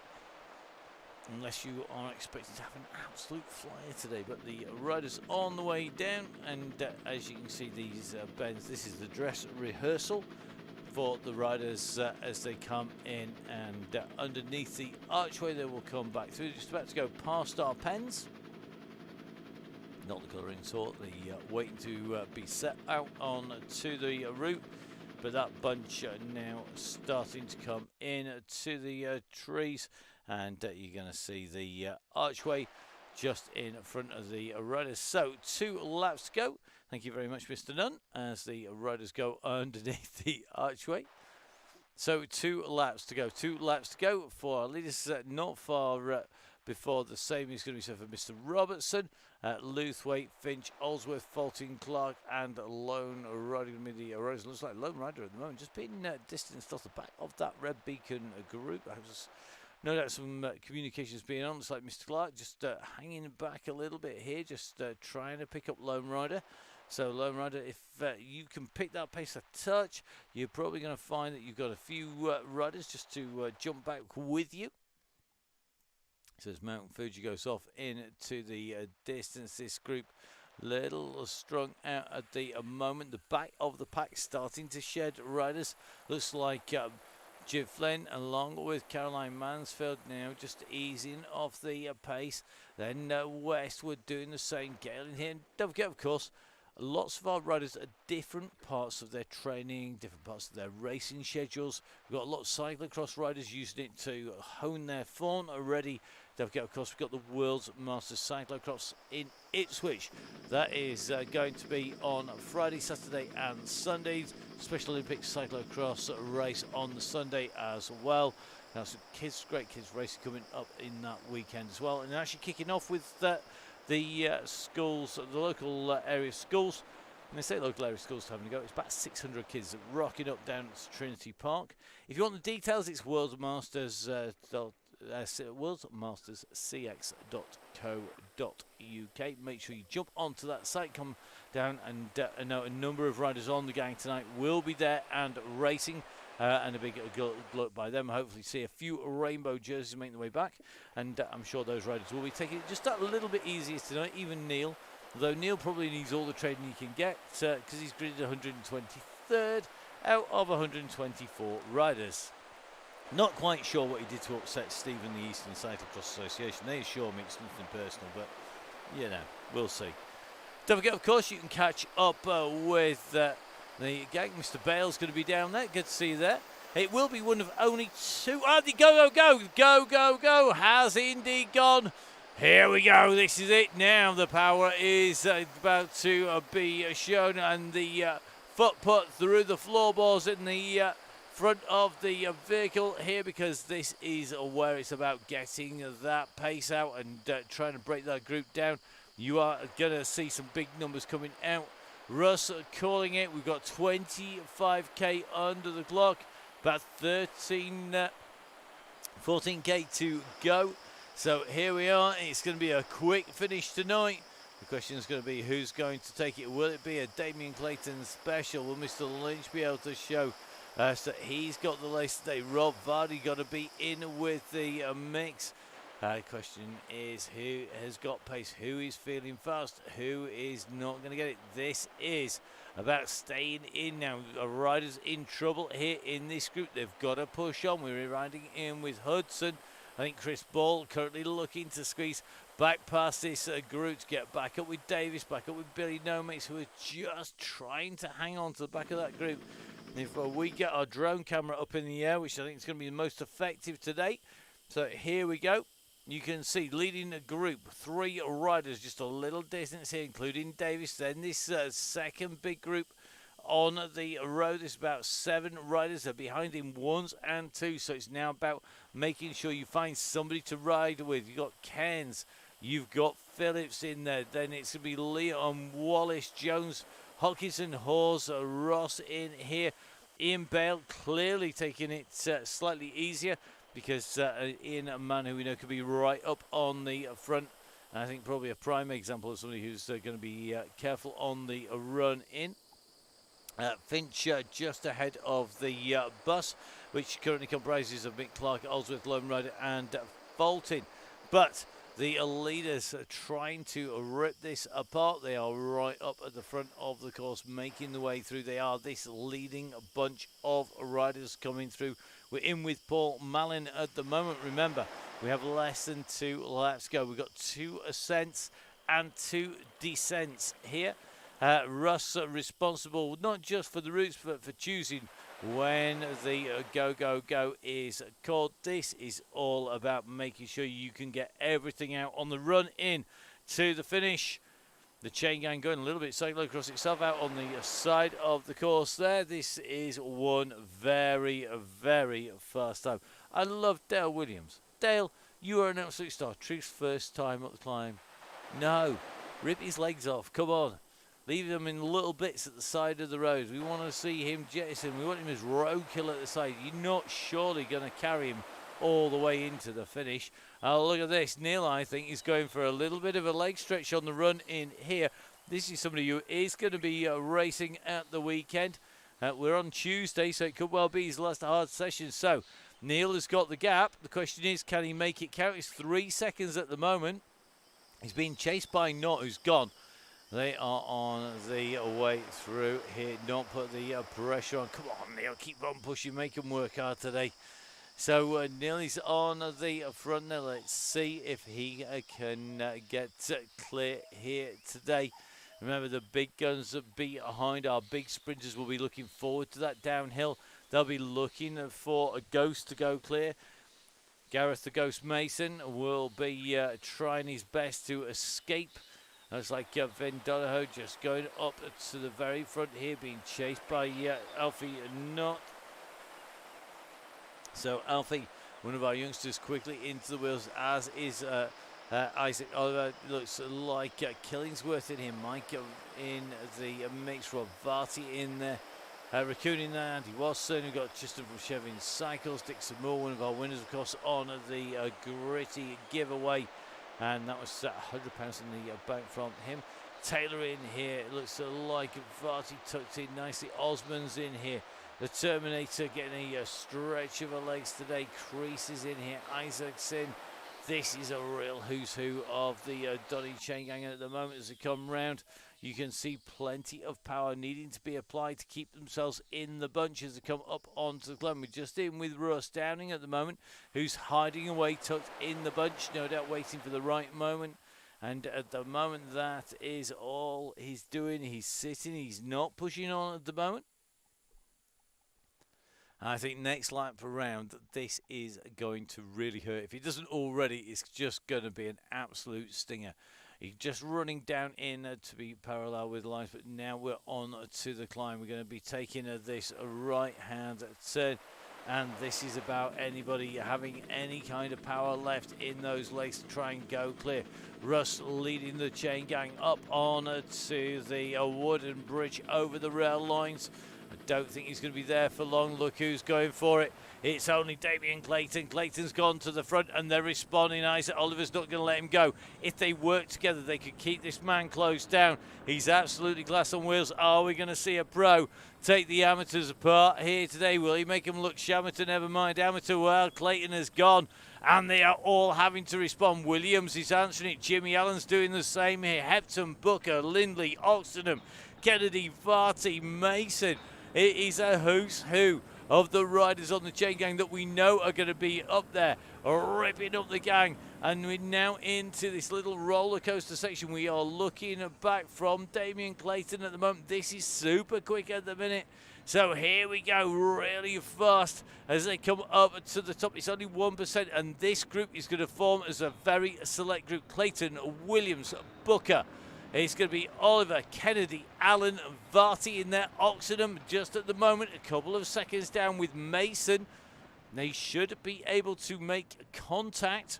unless you are expecting to have an absolute flyer today. But the riders on the way down, and as you can see, these bends, this is the dress rehearsal for the riders as they come in, and underneath the archway they will come back through. Just about to go past our pens, not the colouring sort, the waiting to be set out on to the route. But that bunch now starting to come in to the trees, and you're going to see the archway just in front of the riders. So 2 laps to go. Thank you very much, Mr. Nunn, as the riders go underneath the archway. So 2 laps to go. 2 laps to go for our leaders. Not far before the same is going to be said for Mr. Robertson, Luthwaite, Finch, Olsworth, Fulton, Clark, and Lone Rider. The riders looks like Lone Rider at the moment, just being distanced off the back of that Red Beacon group. No doubt some communications being on. Looks like Mr. Clark just hanging back a little bit here, just trying to pick up Lone Rider. So Lone Rider, if you can pick that pace a touch, you're probably going to find that you've got a few riders just to jump back with you. So as Mount Fuji goes off into the distance, this group little strung out at the moment. The back of the pack starting to shed riders. Looks like Jim Flynn along with Caroline Mansfield now just easing off the pace. Then Westwood doing the same. Gale in here. And don't forget, of course, lots of our riders at different parts of their training, different parts of their racing schedules. We've got a lot of cyclocross riders using it to hone their form already. Don't forget, of course, we've got the World's Masters Cyclocross in Ipswich. That is going to be on Friday, Saturday and Sundays. Special Olympics cyclocross race on the Sunday as well. Now some great kids racing coming up in that weekend as well. And actually kicking off with the schools, the local area schools. And they say local area schools having a go. It's about 600 kids rocking up down to Trinity Park. If you want the details, it's worldmasterscx.co.uk. Make sure you jump onto that site, come down, and I know a number of riders on the gang tonight will be there and racing. And a big look by them. Hopefully see a few rainbow jerseys making their way back, and I'm sure those riders will be taking it just a little bit easier tonight. Even Neil, although Neil probably needs all the training he can get, because he's gridded 123rd out of 124 riders. Not quite sure what he did to upset Stephen, the Eastern Cyclocross Association. They assure me it's nothing personal, but you know, we'll see. Don't forget, of course, you can catch up with the gang. Mr. Bale's going to be down there. Good to see you there. It will be one of only 2. Oh, go. Has indeed gone. Here we go. This is it now. The power is about to be shown, and the foot put through the floorboards in the front of the vehicle here, because this is where it's about getting that pace out and trying to break that group down. You are going to see some big numbers coming out. Russ calling it. We've got 25k under the clock, about 14k to go. So here we are. It's going to be a quick finish tonight. The question is going to be who's going to take it. Will it be a Damien Clayton special? Will Mr. Lynch be able to show so he's got the race today? Rob Vardy got to be in with the mix. The question is who has got pace, who is feeling fast, who is not going to get it. This is about staying in now. A rider's in trouble here in this group. They've got to push on. We're riding in with Hudson. I think Chris Ball currently looking to squeeze back past this group to get back up with Davis, back up with Billy Nomex, who are just trying to hang on to the back of that group. And if we get our drone camera up in the air, which I think is going to be the most effective today. So here we go. You can see leading the group, 3 riders, just a little distance here, including Davis. Then this second big group on the road is about 7 riders. Are behind him 1s and 2s. So it's now about making sure you find somebody to ride with. You've got Cairns You've got Phillips in there. Then it's going to be Leon Wallace, Jones, Hawkinson, Hawes, Ross in here. Ian Bale clearly taking it slightly easier because Ian, a man who we know could be right up on the front. And I think probably a prime example of somebody who's going to be careful on the run in. Finch just ahead of the bus, which currently comprises of Mick Clark, Oldsworth, Lone Rider and Bolton. But the leaders are trying to rip this apart. They are right up at the front of the course, making the way through. They are this leading bunch of riders coming through. We're in with Paul Mallon at the moment. Remember, we have less than 2 laps go. We've got 2 ascents and 2 descents here. Russ responsible not just for the routes, but for choosing when the go is called. This is all about making sure you can get everything out on the run in to the finish. The Chaingang going a little bit cyclocross itself out on the side of the course there. This is one very, very fast time. I love Dale Williams. Dale, you are an absolute star. Truth's first time up the climb. No, rip his legs off. Come on. Leave them in little bits at the side of the road. We want to see him jettison. We want him as roadkill at the side. You're not surely going to carry him all the way into the finish. Look at this. Neil, I think, is going for a little bit of a leg stretch on the run in here. This is somebody who is going to be racing at the weekend. We're on Tuesday, so it could well be his last hard session. So Neil has got the gap. The question is, can he make it count? It's 3 seconds at the moment. He's being chased by Knott, who's gone. They are on the way through here. Not put the pressure on. Come on, Neil. Keep on pushing. Make him work hard today. So Neil is on the front now. Let's see if he can get clear here today. Remember, the big guns that behind our big sprinters will be looking forward to that downhill. They'll be looking for a Ghost to go clear. Gareth the Ghost Mason will be trying his best to escape. Looks like Van Donahoe just going up to the very front here, being chased by Alfie Knott. So Alfie, one of our youngsters, quickly into the wheels, as is Isaac Oliver. Looks like Killingsworth in here. Mike in the mix. Rob Varty in there. Raccoon in there. Andy Watson. We've got Justin from Chevin Cycles. Dixon Moore, one of our winners, of course, on the gritty giveaway. And that was £100 in the bank from him. Taylor in here. It looks like Varty tucked in nicely. Osmond's in here. The Terminator getting a stretch of her legs today. Creases in here. Isaacson. This is a real who's who of the Donny Chaingang at the moment as they come round. You can see plenty of power needing to be applied to keep themselves in the bunch as they come up onto the climb. We're just in with Russ Downing at the moment, who's hiding away, tucked in the bunch, no doubt waiting for the right moment. And at the moment, that is all he's doing. He's sitting. He's not pushing on at the moment. I think next lap around, this is going to really hurt. If it doesn't already, it's just going to be an absolute stinger. He's just running down in to be parallel with the lines, but now we're on to the climb. We're going to be taking this right-hand turn, and this is about anybody having any kind of power left in those legs to try and go clear. Russ leading the Chaingang up on to the wooden bridge over the rail lines. I don't think he's going to be there for long. Look who's going for it. It's only Damien Clayton. Clayton's gone to the front and they're responding. Isaac Oliver's not going to let him go. If they work together, they could keep this man closed down. He's absolutely glass on wheels. Are we going to see a pro take the amateurs apart here today? Will he make them look shamateur? Never mind amateur. Well, Clayton has gone and they are all having to respond. Williams is answering it. Jimmy Allen's doing the same here. Hepton, Booker, Lindley, Oxenham, Kennedy, Varty, Mason. It is a who's who of the riders on the Chaingang that we know are going to be up there, ripping up the gang. And we're now into this little roller coaster section. We are looking back from Damien Clayton at the moment. This is super quick at the minute. So here we go, really fast as they come up to the top. It's only 1%, and this group is going to form as a very select group. Clayton, Williams, Booker. It's going to be Oliver, Kennedy, Allen, Varty in there. Oxenham just at the moment, a couple of seconds down with Mason. They should be able to make contact.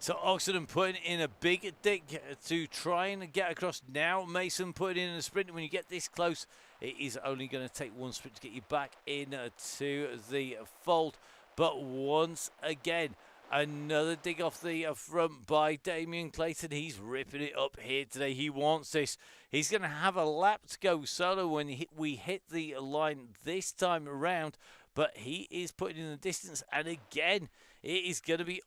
So Oxenden putting in a big dig to try and get across now. Mason putting in a sprint. When you get this close, it is only going to take one sprint to get you back into the fold. But once again, another dig off the front by Damien Clayton. He's ripping it up here today. He wants this. He's going to have a lap to go solo when we hit the line this time around. But he is putting in the distance. And again, it is going to be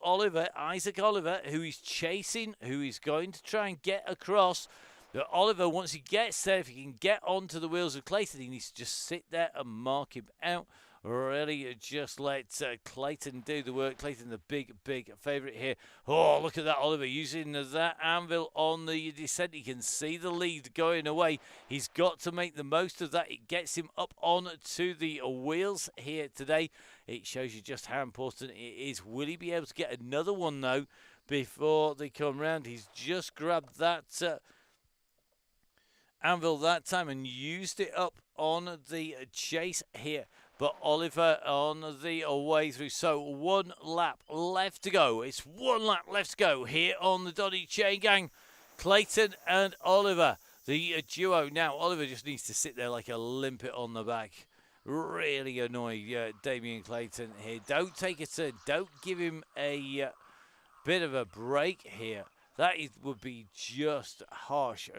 Isaac Oliver, who is chasing, who is going to try and get across. But Oliver, once he gets there, if he can get onto the wheels of Clayton, he needs to just sit there and mark him out. Really just let Clayton do the work. Clayton, the big favourite here. Oh, look at that, Oliver, using that anvil on the descent. He can see the lead going away. He's got to make the most of that. It gets him up on to the wheels here today. It shows you just how important it is. Will he be able to get another one, though, before they come round? He's just grabbed that anvil that time and used it up on the chase here. But Oliver on the way through. So 1 lap left to go. It's 1 lap left to go here on the Donny Chaingang. Clayton and Oliver, the duo. Now, Oliver just needs to sit there like a limpet on the back. Really annoyed Damien Clayton here. Don't take a turn. Don't give him a bit of a break here. That would be just harsh.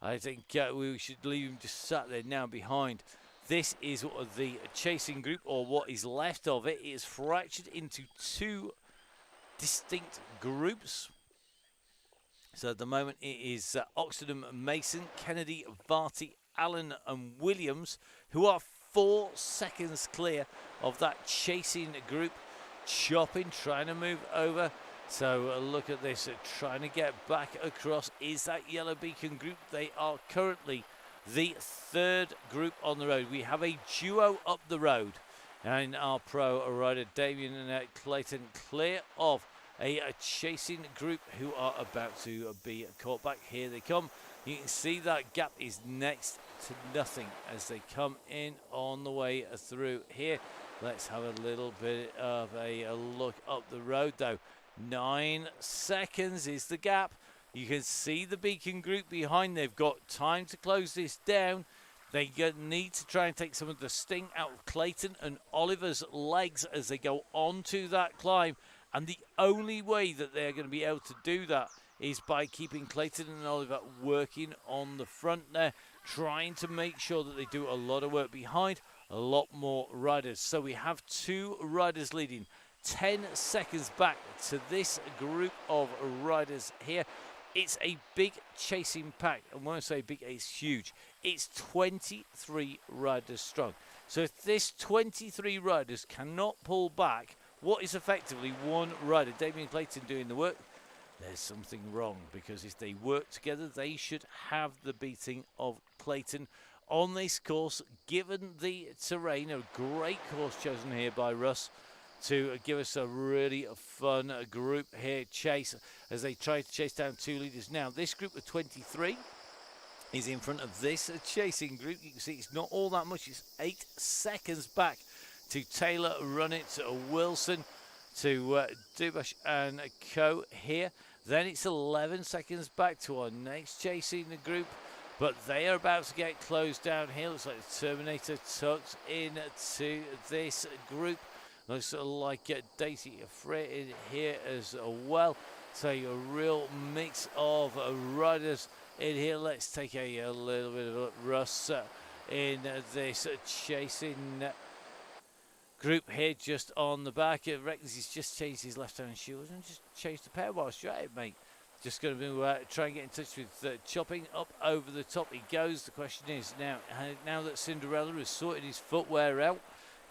I think we should leave him just sat there now behind. This is what the chasing group, or what is left of it, is fractured into 2 distinct groups. So at the moment it is Oxenden, Mason, Kennedy, Varty, Allen and Williams, who are 4 seconds clear of that chasing group. Chopping, trying to move over. So look at this, trying to get back across is that Yellow Beacon group. They are currently the 3rd group on the road. We have a duo up the road, and our pro rider Damien and Clayton clear of a chasing group who are about to be caught back. Here they come. You can see that gap is next to nothing as they come in on the way through here. Let's have a little bit of a look up the road, though. 9 seconds is the gap. You can see the Beacon group behind. They've got time to close this down. They need to try and take some of the sting out of Clayton and Oliver's legs as they go onto that climb. And the only way that they're going to be able to do that is by keeping Clayton and Oliver working on the front there, trying to make sure that they do a lot of work behind a lot more riders. So we have 2 riders leading. 10 seconds back to this group of riders here. It's a big chasing pack, and when I say big, it's huge. It's 23 riders strong. So if this 23 riders cannot pull back what is effectively 1 rider, Damien Clayton, doing the work, there's something wrong, because if they work together, they should have the beating of Clayton on this course, given the terrain. A great course chosen here by Russ to give us a really fun group here chase as they try to chase down 2 leaders. Now this group of 23 is in front of this chasing group. You can see it's not all that much. It's 8 seconds back to Taylor, Runnit, Wilson, to Dubash and Co here. Then it's 11 seconds back to our next chasing group, but they are about to get closed down here. Looks like the Terminator tucks into this group. Looks like Daisy Frey in here as well. So a real mix of riders in here. Let's take a little bit of a Russ in this chasing group here just on the back. It reckons he's just changed his left-hand shoes and just changed the pair whilst you're at it, mate. Just going to try and get in touch with Chopping. Up over the top he goes. The question is now that Cinderella has sorted his footwear out,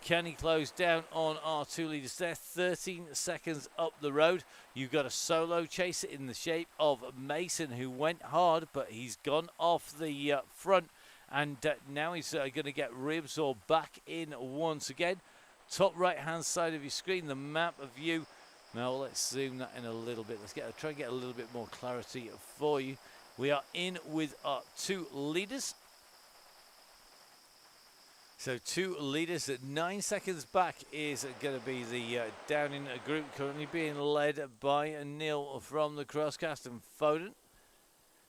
can he close down on our 2 leaders there? 13 seconds up the road. You've got a solo chaser in the shape of Mason, who went hard, but he's gone off the front. And now he's going to get reabsorbed back in once again. Top right-hand side of your screen, the map of view. Now let's zoom that in a little bit. Let's try and get a little bit more clarity for you. We are in with our 2 leaders. So 2 leaders at 9 seconds back is going to be the Downing group, currently being led by Neil from the Crosscast and Foden.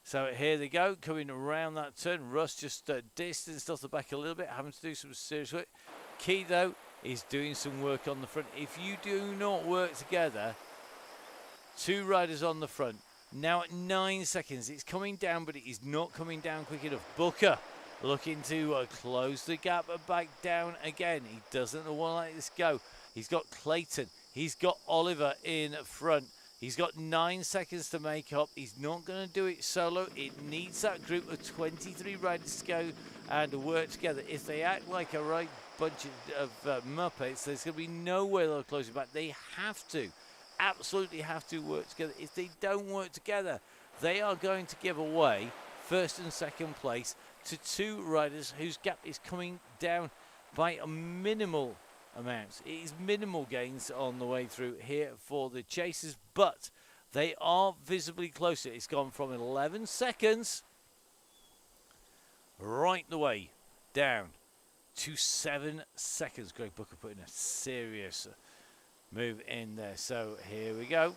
So here they go, coming around that turn. Russ just distanced off the back a little bit, having to do some serious work. Key, though, is doing some work on the front. If you do not work together, 2 riders on the front. Now at 9 seconds, it's coming down, but it is not coming down quick enough. Booker looking to close the gap and back down again. He doesn't want to let this go. He's got Clayton. He's got Oliver in front. He's got 9 seconds to make up. He's not going to do it solo. It needs that group of 23 riders to go and work together. If they act like a right bunch of Muppets, there's going to be no way they'll close it back. They have to, absolutely have to work together. If they don't work together, they are going to give away first and second place to 2 riders whose gap is coming down by a minimal amounts. It is minimal gains on the way through here for the chasers, but they are visibly closer. It's gone from 11 seconds right the way down to 7 seconds. Greg Booker putting a serious move in there. So here we go.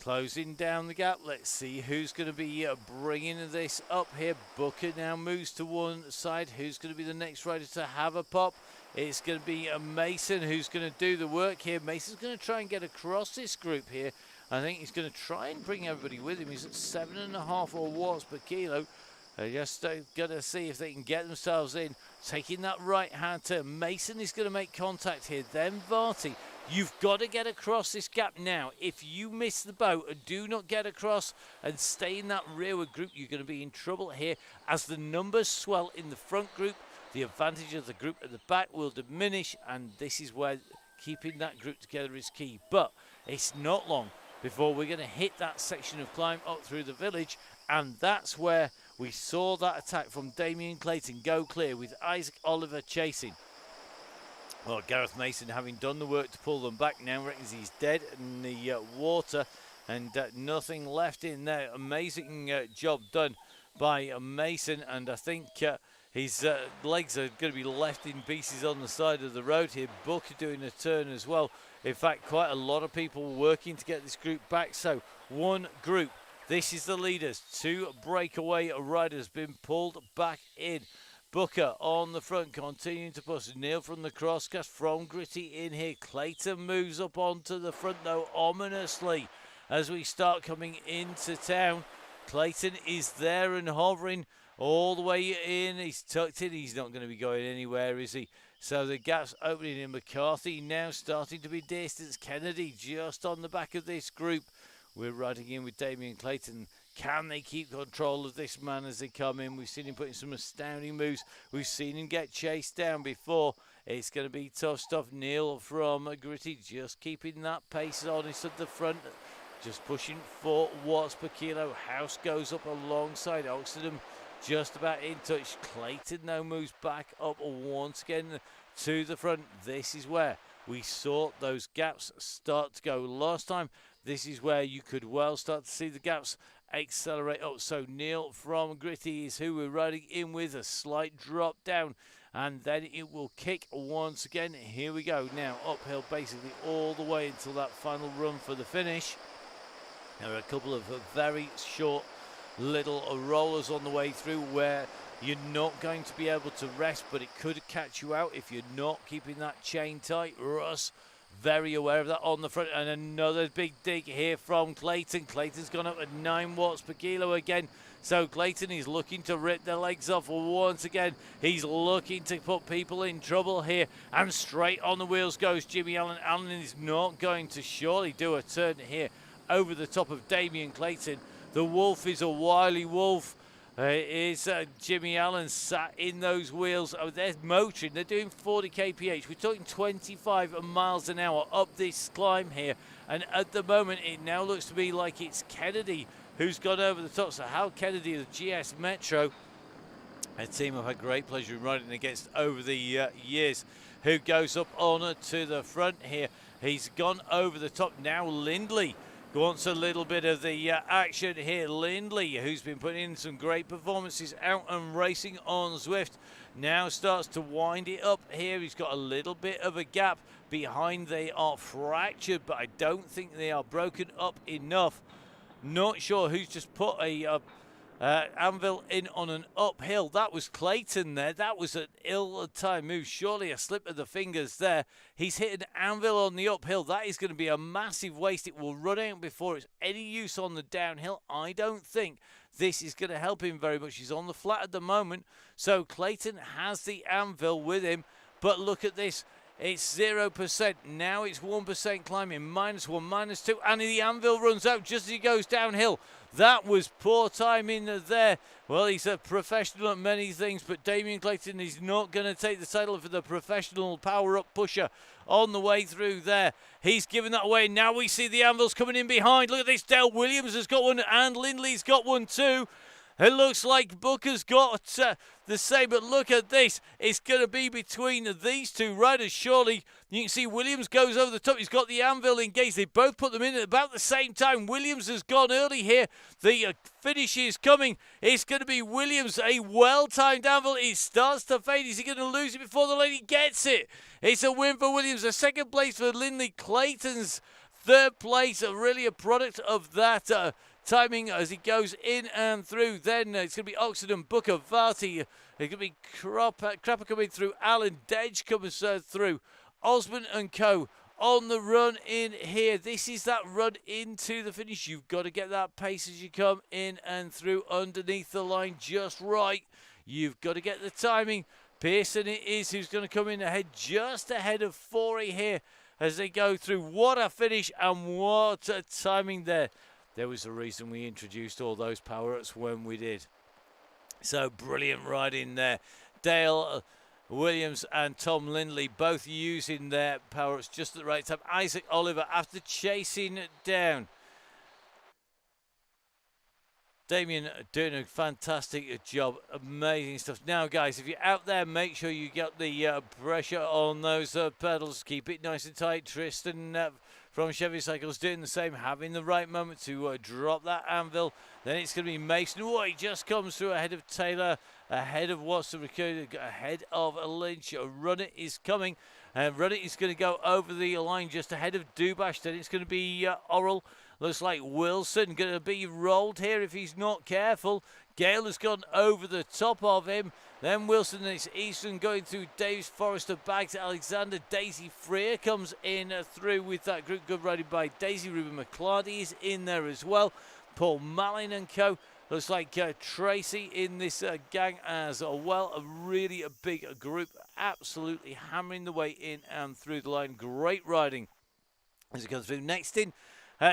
Closing down the gap. Let's see who's going to be bringing this up here. Booker now moves to one side. Who's going to be the next rider to have a pop? It's going to be Mason who's going to do the work here. Mason's going to try and get across this group here. I think he's going to try and bring everybody with him. He's at 7.5 watts per kilo. They're just going to see if they can get themselves in. Taking that right-hand turn. Mason is going to make contact here. Then Varty. You've got to get across this gap now. If you miss the boat and do not get across and stay in that rearward group, you're going to be in trouble here. As the numbers swell in the front group, the advantage of the group at the back will diminish, and this is where keeping that group together is key. But it's not long before we're going to hit that section of climb up through the village, and that's where we saw that attack from Damien Clayton go clear with Isaac Oliver chasing. Well, Gareth Mason, having done the work to pull them back, now reckons he's dead in the water, and nothing left in there. Amazing job done by Mason, and I think his legs are going to be left in pieces on the side of the road here. Booker doing a turn as well. In fact, quite a lot of people working to get this group back. So one group. This is the leaders. 2 breakaway riders been pulled back in. Booker on the front, continuing to push. Neil from the Crosscast from Gritty in here. Clayton moves up onto the front, though, ominously as we start coming into town. Clayton is there and hovering all the way in. He's tucked in. He's not going to be going anywhere, is he? So the gap's opening in. McCarthy now starting to be distanced. Kennedy just on the back of this group. We're riding in with Damien Clayton. Can they keep control of this man as they come in? We've seen him putting some astounding moves. We've seen him get chased down before. It's going to be tough stuff. Neil from Gritty just keeping that pace honest at the front. Just pushing 4 watts per kilo. House goes up alongside Oxfordham. Just about in touch. Clayton now moves back up once again to the front. This is where we saw those gaps start to go last time. This is where you could well start to see the gaps accelerate up. So Neil from Gritty is who we're riding in with. A slight drop down, and then it will kick once again. Here we go now, uphill basically all the way until that final run for the finish. There are a couple of very short little rollers on the way through where you're not going to be able to rest, but it could catch you out if you're not keeping that chain tight. Russ very aware of that on the front, and another big dig here from Clayton. Clayton's gone up at 9 watts per kilo again. So Clayton is looking to rip their legs off once again. He's looking to put people in trouble here, and straight on the wheels goes Jimmy Allen. Allen is not going to surely do a turn here over the top of Damien Clayton. The wolf is a wily wolf. Is Jimmy Allen sat in those wheels. Oh, they're motoring. They're doing 40 kph. We're talking 25 miles an hour up this climb here. And at the moment, it now looks to be like it's Kennedy who's gone over the top. So Hal Kennedy of the GS Metro, a team I've had great pleasure in riding against over the years, who goes up on to the front here. He's gone over the top. Now Lindley wants a little bit of the action here. Lindley, who's been putting in some great performances out and racing on Zwift, now starts to wind it up here. He's got a little bit of a gap behind. They are fractured, but I don't think they are broken up enough. Not sure who's just put a anvil in on an uphill. That was Clayton there. That was an ill-timed move. Surely a slip of the fingers there. He's hit an anvil on the uphill. That is going to be a massive waste. It will run out before it's any use on the downhill. I don't think this is going to help him very much. He's on the flat at the moment. So Clayton has the anvil with him. But look at this. It's 0%. Now it's 1% climbing. -1, -2. And the anvil runs out just as he goes downhill. That was poor timing there. Well, he's a professional at many things, but Damien Clayton is not going to take the title for the professional power-up pusher on the way through there. He's given that away. Now we see the anvils coming in behind. Look at this. Dale Williams has got one, and Lindley's got one too. It looks like Booker's got the same, but look at this. It's going to be between these two riders, surely. You can see Williams goes over the top. He's got the anvil engaged. They both put them in at about the same time. Williams has gone early here. The finish is coming. It's going to be Williams, a well-timed anvil. It starts to fade. Is he going to lose it before the lady gets it? It's a win for Williams. A second place for Lindley. Clayton's third place, really a product of that timing as he goes in and through. Then it's going to be Oxenden, Booker, Varty. It's going to be Crapper coming through. Alan Dedge comes through. Osmond and Co. on the run in here. This is that run into the finish. You've got to get that pace as you come in and through underneath the line just right. You've got to get the timing. Pearson it is who's going to come in ahead, just ahead of Forey here as they go through. What a finish and what a timing there. There was a reason we introduced all those power-ups when we did. So brilliant riding there. Dale Williams and Tom Lindley both using their power-ups just at the right time. Isaac Oliver, after chasing down Damien, doing a fantastic job. Amazing stuff. Now, guys, if you're out there, make sure you get the pressure on those pedals. Keep it nice and tight. Tristan from Chevy Cycles doing the same, having the right moment to drop that anvil. Then it's going to be Mason. Oh, he just comes through ahead of Taylor, ahead of Watson, ahead of Lynch. Runnit is coming, and Runnit is going to go over the line just ahead of Dubash. Then it's going to be Oral. Looks like Wilson going to be rolled here if he's not careful. Gale has gone over the top of him. Then Wilson, and it's Easton going through. Davis, Forrester, back to Alexander. Daisy Freer comes in through with that group. Good riding by Daisy. Ruben McClarty is in there as well. Paul Malin and co. Looks like Tracy in this gang as well. A really a big group. Absolutely hammering the way in and through the line. Great riding as it goes through. Next in,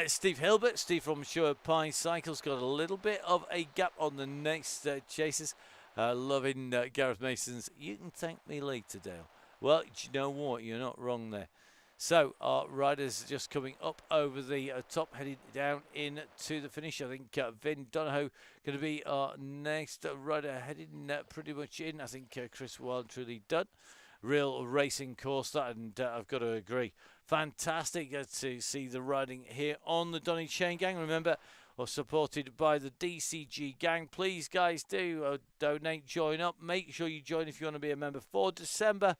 Steve Hilbert. Steve from Sure Pine Cycles got a little bit of a gap on the next chases. Loving Gareth Mason's "You can thank me later, Dale." Well, you know what? You're not wrong there. So our riders just coming up over the top, heading down into the finish. I think Vin Donahoe going to be our next rider, heading pretty much in. I think Chris Wild truly done. Real racing course that, and I've got to agree. Fantastic to see the riding here on the Donny Chaingang. Remember, or supported by the DCG gang. Please, guys, do donate, join up. Make sure you join if you want to be a member for December.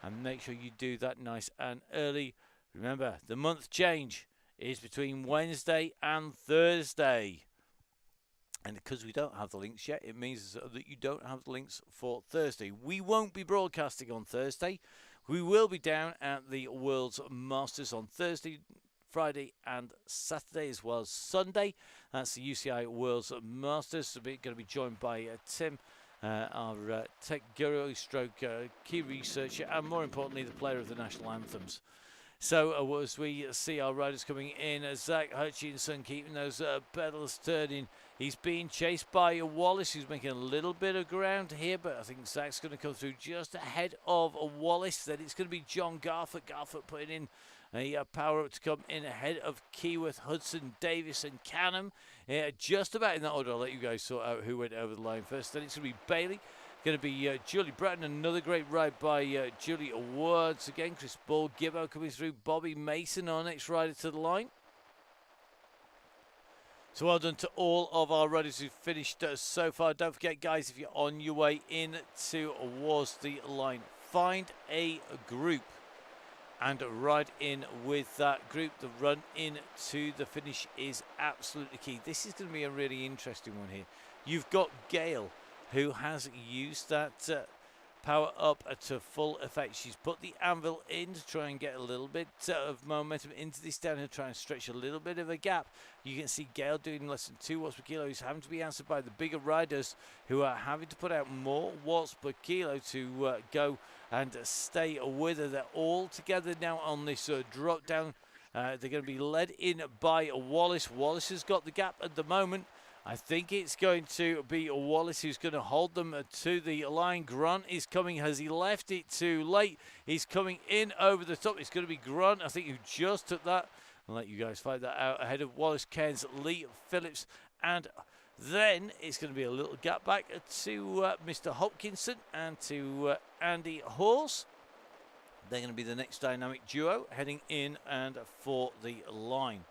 And make sure you do that nice and early. Remember, the month change is between Wednesday and Thursday. And because we don't have the links yet, it means that you don't have the links for Thursday. We won't be broadcasting on Thursday. We will be down at the World's Masters on Thursday, Friday and Saturday, as well as Sunday. That's the UCI World's Masters. We're going to be joined by Tim, our tech guru, stroke key researcher, and more importantly, the player of the national anthems. So as we see our riders coming in, Zach Hutchinson keeping those pedals turning. He's being chased by Wallace, who's making a little bit of ground here, but I think Zach's going to come through just ahead of Wallace. Then it's going to be John Garfoot. Garfoot putting in a power up to come in ahead of Keyworth, Hudson, Davis and Canham. Just about in that order. I'll let you guys sort out who went over the line first. Then it's going to be Bailey. Going to be Julie Bratton. Another great ride by Julie Awards. Again, Chris Ball, Gibbo coming through. Bobby Mason, our next rider to the line. So well done to all of our riders who've finished so far. Don't forget, guys, if you're on your way in towards the line, find a group and ride in with that group. The run in to the finish is absolutely key. This is going to be a really interesting one here. You've got Gail, who has used that power up to full effect. She's put the anvil in to try and get a little bit of momentum into this downhill, try and stretch a little bit of a gap. You can see Gail doing less than 2 watts per kilo. He's having to be answered by the bigger riders who are having to put out more watts per kilo to go and stay with her. They're all together now on this drop down. They're going to be led in by Wallace. Wallace has got the gap at the moment. I think it's going to be Wallace who's going to hold them to the line. Grant is coming. Has he left it too late? He's coming in over the top. It's going to be Grant, I think, who just took that. I'll let you guys find that out ahead of Wallace, Cairns, Lee Phillips, and then it's going to be a little gap back to Mr. Hopkinson and to Andy Hawes. They're going to be the next dynamic duo heading in and for the line.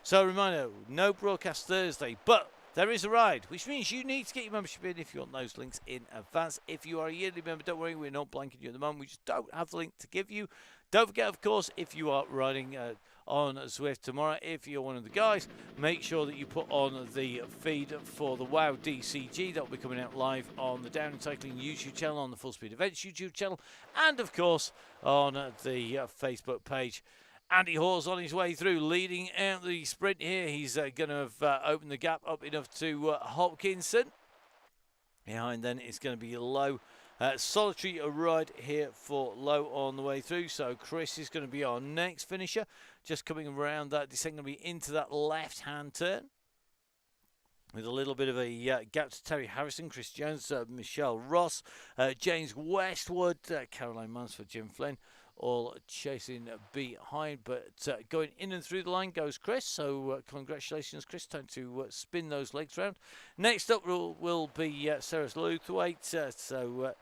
So, reminder, no broadcast Thursday, but there is a ride, which means you need to get your membership in if you want those links in advance. If you are a yearly member, don't worry, we're not blanking you at the moment. We just don't have the link to give you. Don't forget, of course, if you are riding on Zwift tomorrow, if you're one of the guys, make sure that you put on the feed for the WOW DCG. That will be coming out live on the Down and Cycling YouTube channel, on the Full Speed Events YouTube channel, and, of course, on the Facebook page. Andy Hawes on his way through, leading out the sprint here. He's going to have opened the gap up enough to Hopkinson. Behind then it's going to be Lowe. Solitary ride here for Lowe on the way through. So Chris is going to be our next finisher. Just coming around that descent, going to be into that left-hand turn. With a little bit of a gap to Terry Harrison, Chris Jones, Michelle Ross, James Westwood, Caroline Mansford, Jim Flynn. All chasing behind, but going in and through the line goes Chris. So congratulations, Chris. Time to spin those legs round. Next up will be Sarah's Lutherweight. So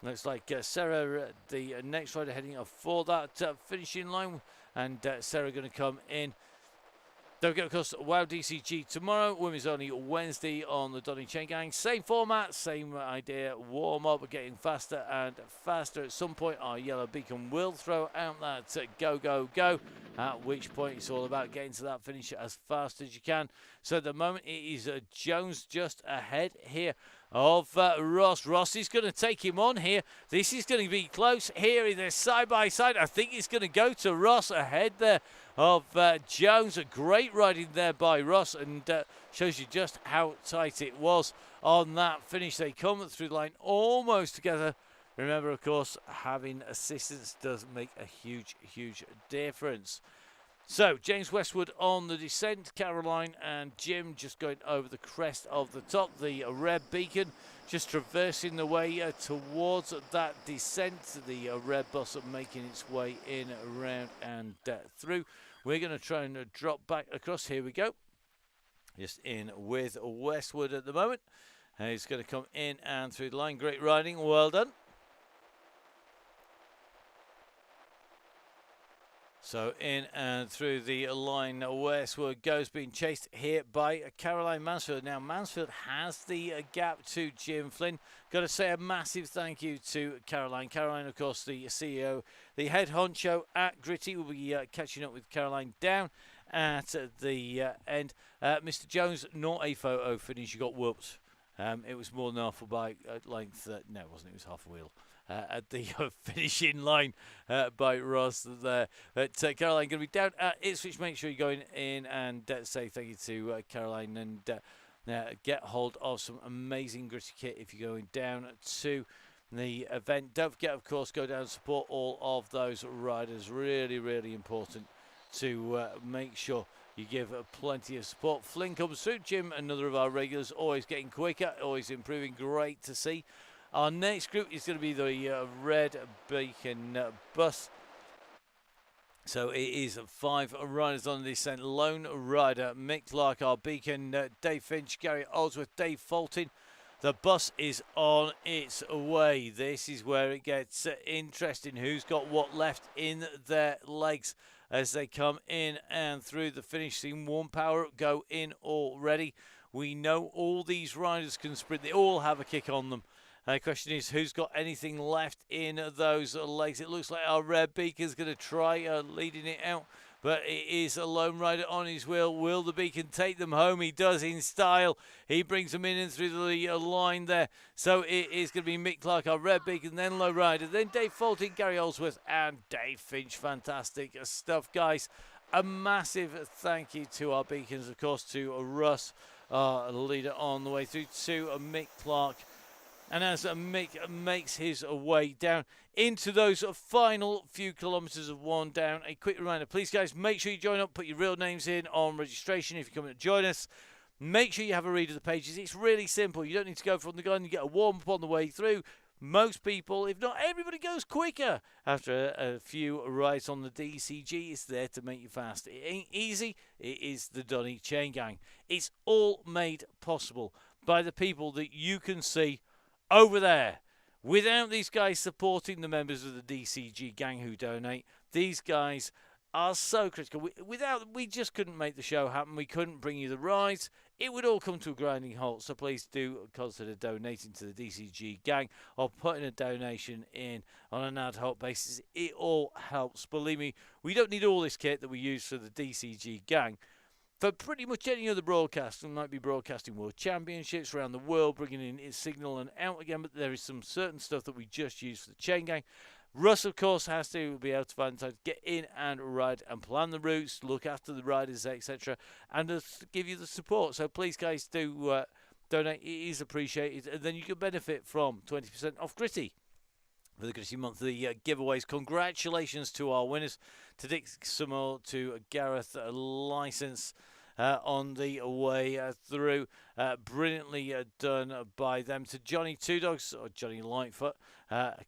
looks like Sarah, the next rider heading up for that finishing line, and Sarah going to come in. Don't forget, of course, WOW DCG tomorrow. Women's only Wednesday on the Donny Chaingang. Same format, same idea. Warm up, getting faster and faster. At some point, our yellow beacon will throw out that go, go, go. At which point, it's all about getting to that finish as fast as you can. So at the moment, it is Jones just ahead here of Ross. Ross is going to take him on here. This is going to be close here. They're side by side. I think it's going to go to Ross ahead there of Jones. A great riding there by Ross, and shows you just how tight it was on that finish. They come through the line almost together. Remember, of course, having assistance does make a huge, huge difference. So, James Westwood on the descent. Caroline and Jim just going over the crest of the top. The red beacon just traversing the way towards that descent. The red bus making its way in, around and through. We're going to try and drop back across. Here we go. Just in with Westwood at the moment. He's going to come in and through the line. Great riding. Well done. So in and through the line, Westwood goes, being chased here by Caroline Mansfield. Now Mansfield has the gap to Jim Flynn. Got to say a massive thank you to Caroline. Caroline, of course, the CEO, the head honcho at Gritty. Will be catching up with Caroline down at the end. Mr. Jones, not a photo finish. You got whooped. It was more than half a bike length. No, it wasn't. It was half a wheel. At the finishing line by Ross there. But Caroline going to be down at Ipswich. Make sure you're going in and say thank you to Caroline, and get hold of some amazing Gritty kit if you're going down to the event. Don't forget, of course, go down and support all of those riders. Really, really important to make sure you give plenty of support. Flynn comes through. Jim, another of our regulars, always getting quicker, always improving. Great to see. Our next group is going to be the red beacon bus. So it is 5 riders on the descent. Lone rider, Mick Clark, our beacon, Dave Finch, Gary Oldsworth, Dave Fulton. The bus is on its way. This is where it gets interesting. Who's got what left in their legs as they come in and through the finish. Seen one power up go in already. We know all these riders can sprint. They all have a kick on them. The question is, who's got anything left in those legs? It looks like our Red Beacon's going to try leading it out, but it is a lone rider on his wheel. Will the Beacon take them home? He does in style. He brings them in and through the line there. So it is going to be Mick Clark, our Red Beacon, then low rider, then Dave Fulton, Gary Oldsworth, and Dave Finch. Fantastic stuff, guys. A massive thank you to our Beacons, of course, to Russ, our leader on the way through, to Mick Clark. And as Mick makes his way down into those final few kilometres of one down, a quick reminder, please guys, make sure you join up, put your real names in on registration if you're coming to join us. Make sure you have a read of the pages. It's really simple. You don't need to go from the gun. You get a warm-up on the way through. Most people, if not everybody, goes quicker after a few rides on the DCG. It's there to make you fast. It ain't easy. It is the Donny Chaingang. It's all made possible by the people that you can see over there. Without these guys supporting the members of the DCG gang who donate, these guys are so critical. We just couldn't make the show happen. We couldn't bring you the rides. It would all come to a grinding halt. So please do consider donating to the DCG gang or putting a donation in on an ad hoc basis. It all helps. Believe me, we don't need all this kit that we use for the DCG gang. For pretty much any other broadcast, we might be broadcasting World Championships around the world, bringing in its signal and out again, but there is some certain stuff that we just use for the Chaingang. Russ, of course, has to be able to find time to get in and ride and plan the routes, look after the riders, etc., and give you the support. So please, guys, do donate. It is appreciated, and then you can benefit from 20% off Gritty for the Gritty Monthly giveaways. Congratulations to our winners, to Dick Summer, to Gareth Licence on the way through. Brilliantly done by them. To Johnny Two Dogs, or Johnny Lightfoot,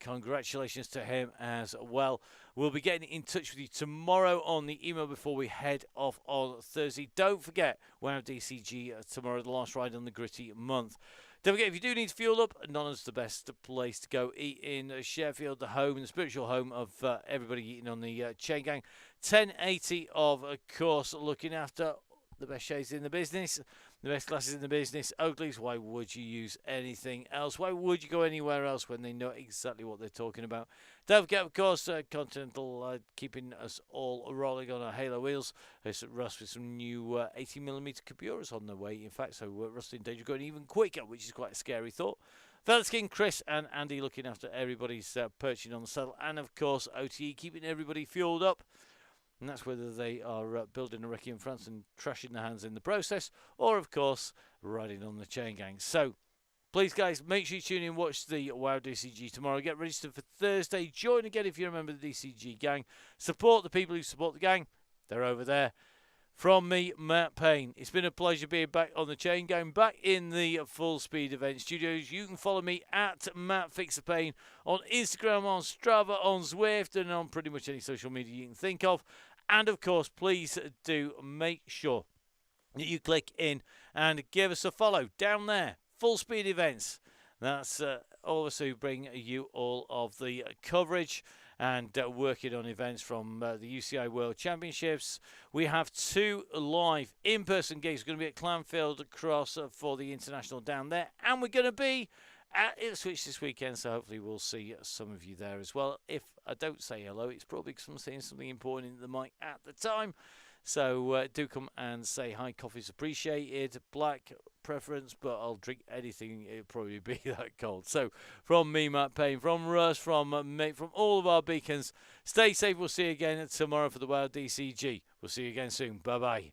congratulations to him as well. We'll be getting in touch with you tomorrow on the email before we head off on Thursday. Don't forget, we're at DCG tomorrow, the last ride on the Gritty Month. Don't forget, if you do need to fuel up, Nonna's the best place to go eat in Sheffield, the home, the spiritual home of everybody eating on the Chaingang. 1080, of course, looking after the best shades in the business, the best glasses in the business. Oakley's, why would you use anything else? Why would you go anywhere else when they know exactly what they're talking about? Don't forget, of course, Continental keeping us all rolling on our Halo wheels. It's Russ with some new 80mm Caburas on the way, in fact, so Russ in danger going even quicker, which is quite a scary thought. Featherskin, Chris and Andy looking after everybody's perching on the saddle, and of course OTE keeping everybody fueled up. And that's whether they are building a recce in France and trashing their hands in the process, or, of course, riding on the Chaingang. So, please, guys, make sure you tune in and watch the WOW DCG tomorrow. Get registered for Thursday. Join again if you're a member of the DCG gang. Support the people who support the gang. They're over there. From me, Matt Payne. It's been a pleasure being back on the Chaingang, back in the Full Speed Event Studios. You can follow me at Matt Fixer Payne on Instagram, on Strava, on Zwift, and on pretty much any social media you can think of. And, of course, please do make sure that you click in and give us a follow down there. Full Speed Events. That's all of us who bring you all of the coverage and working on events from the UCI World Championships. We have 2 live in-person gigs. We're going to be at Clanfield Cross for the International down there. And we're going to be at Ipswich this weekend, so hopefully we'll see some of you there as well. If I don't say hello, it's probably because I'm saying something important in the mic at the time. So do come and say hi. Coffee's appreciated. Black preference, but I'll drink anything. It'll probably be that cold. So from me, Matt Payne, from Russ, from mate, from all of our beacons, stay safe. We'll see you again tomorrow for the WOW DCG. We'll see you again soon. Bye-bye.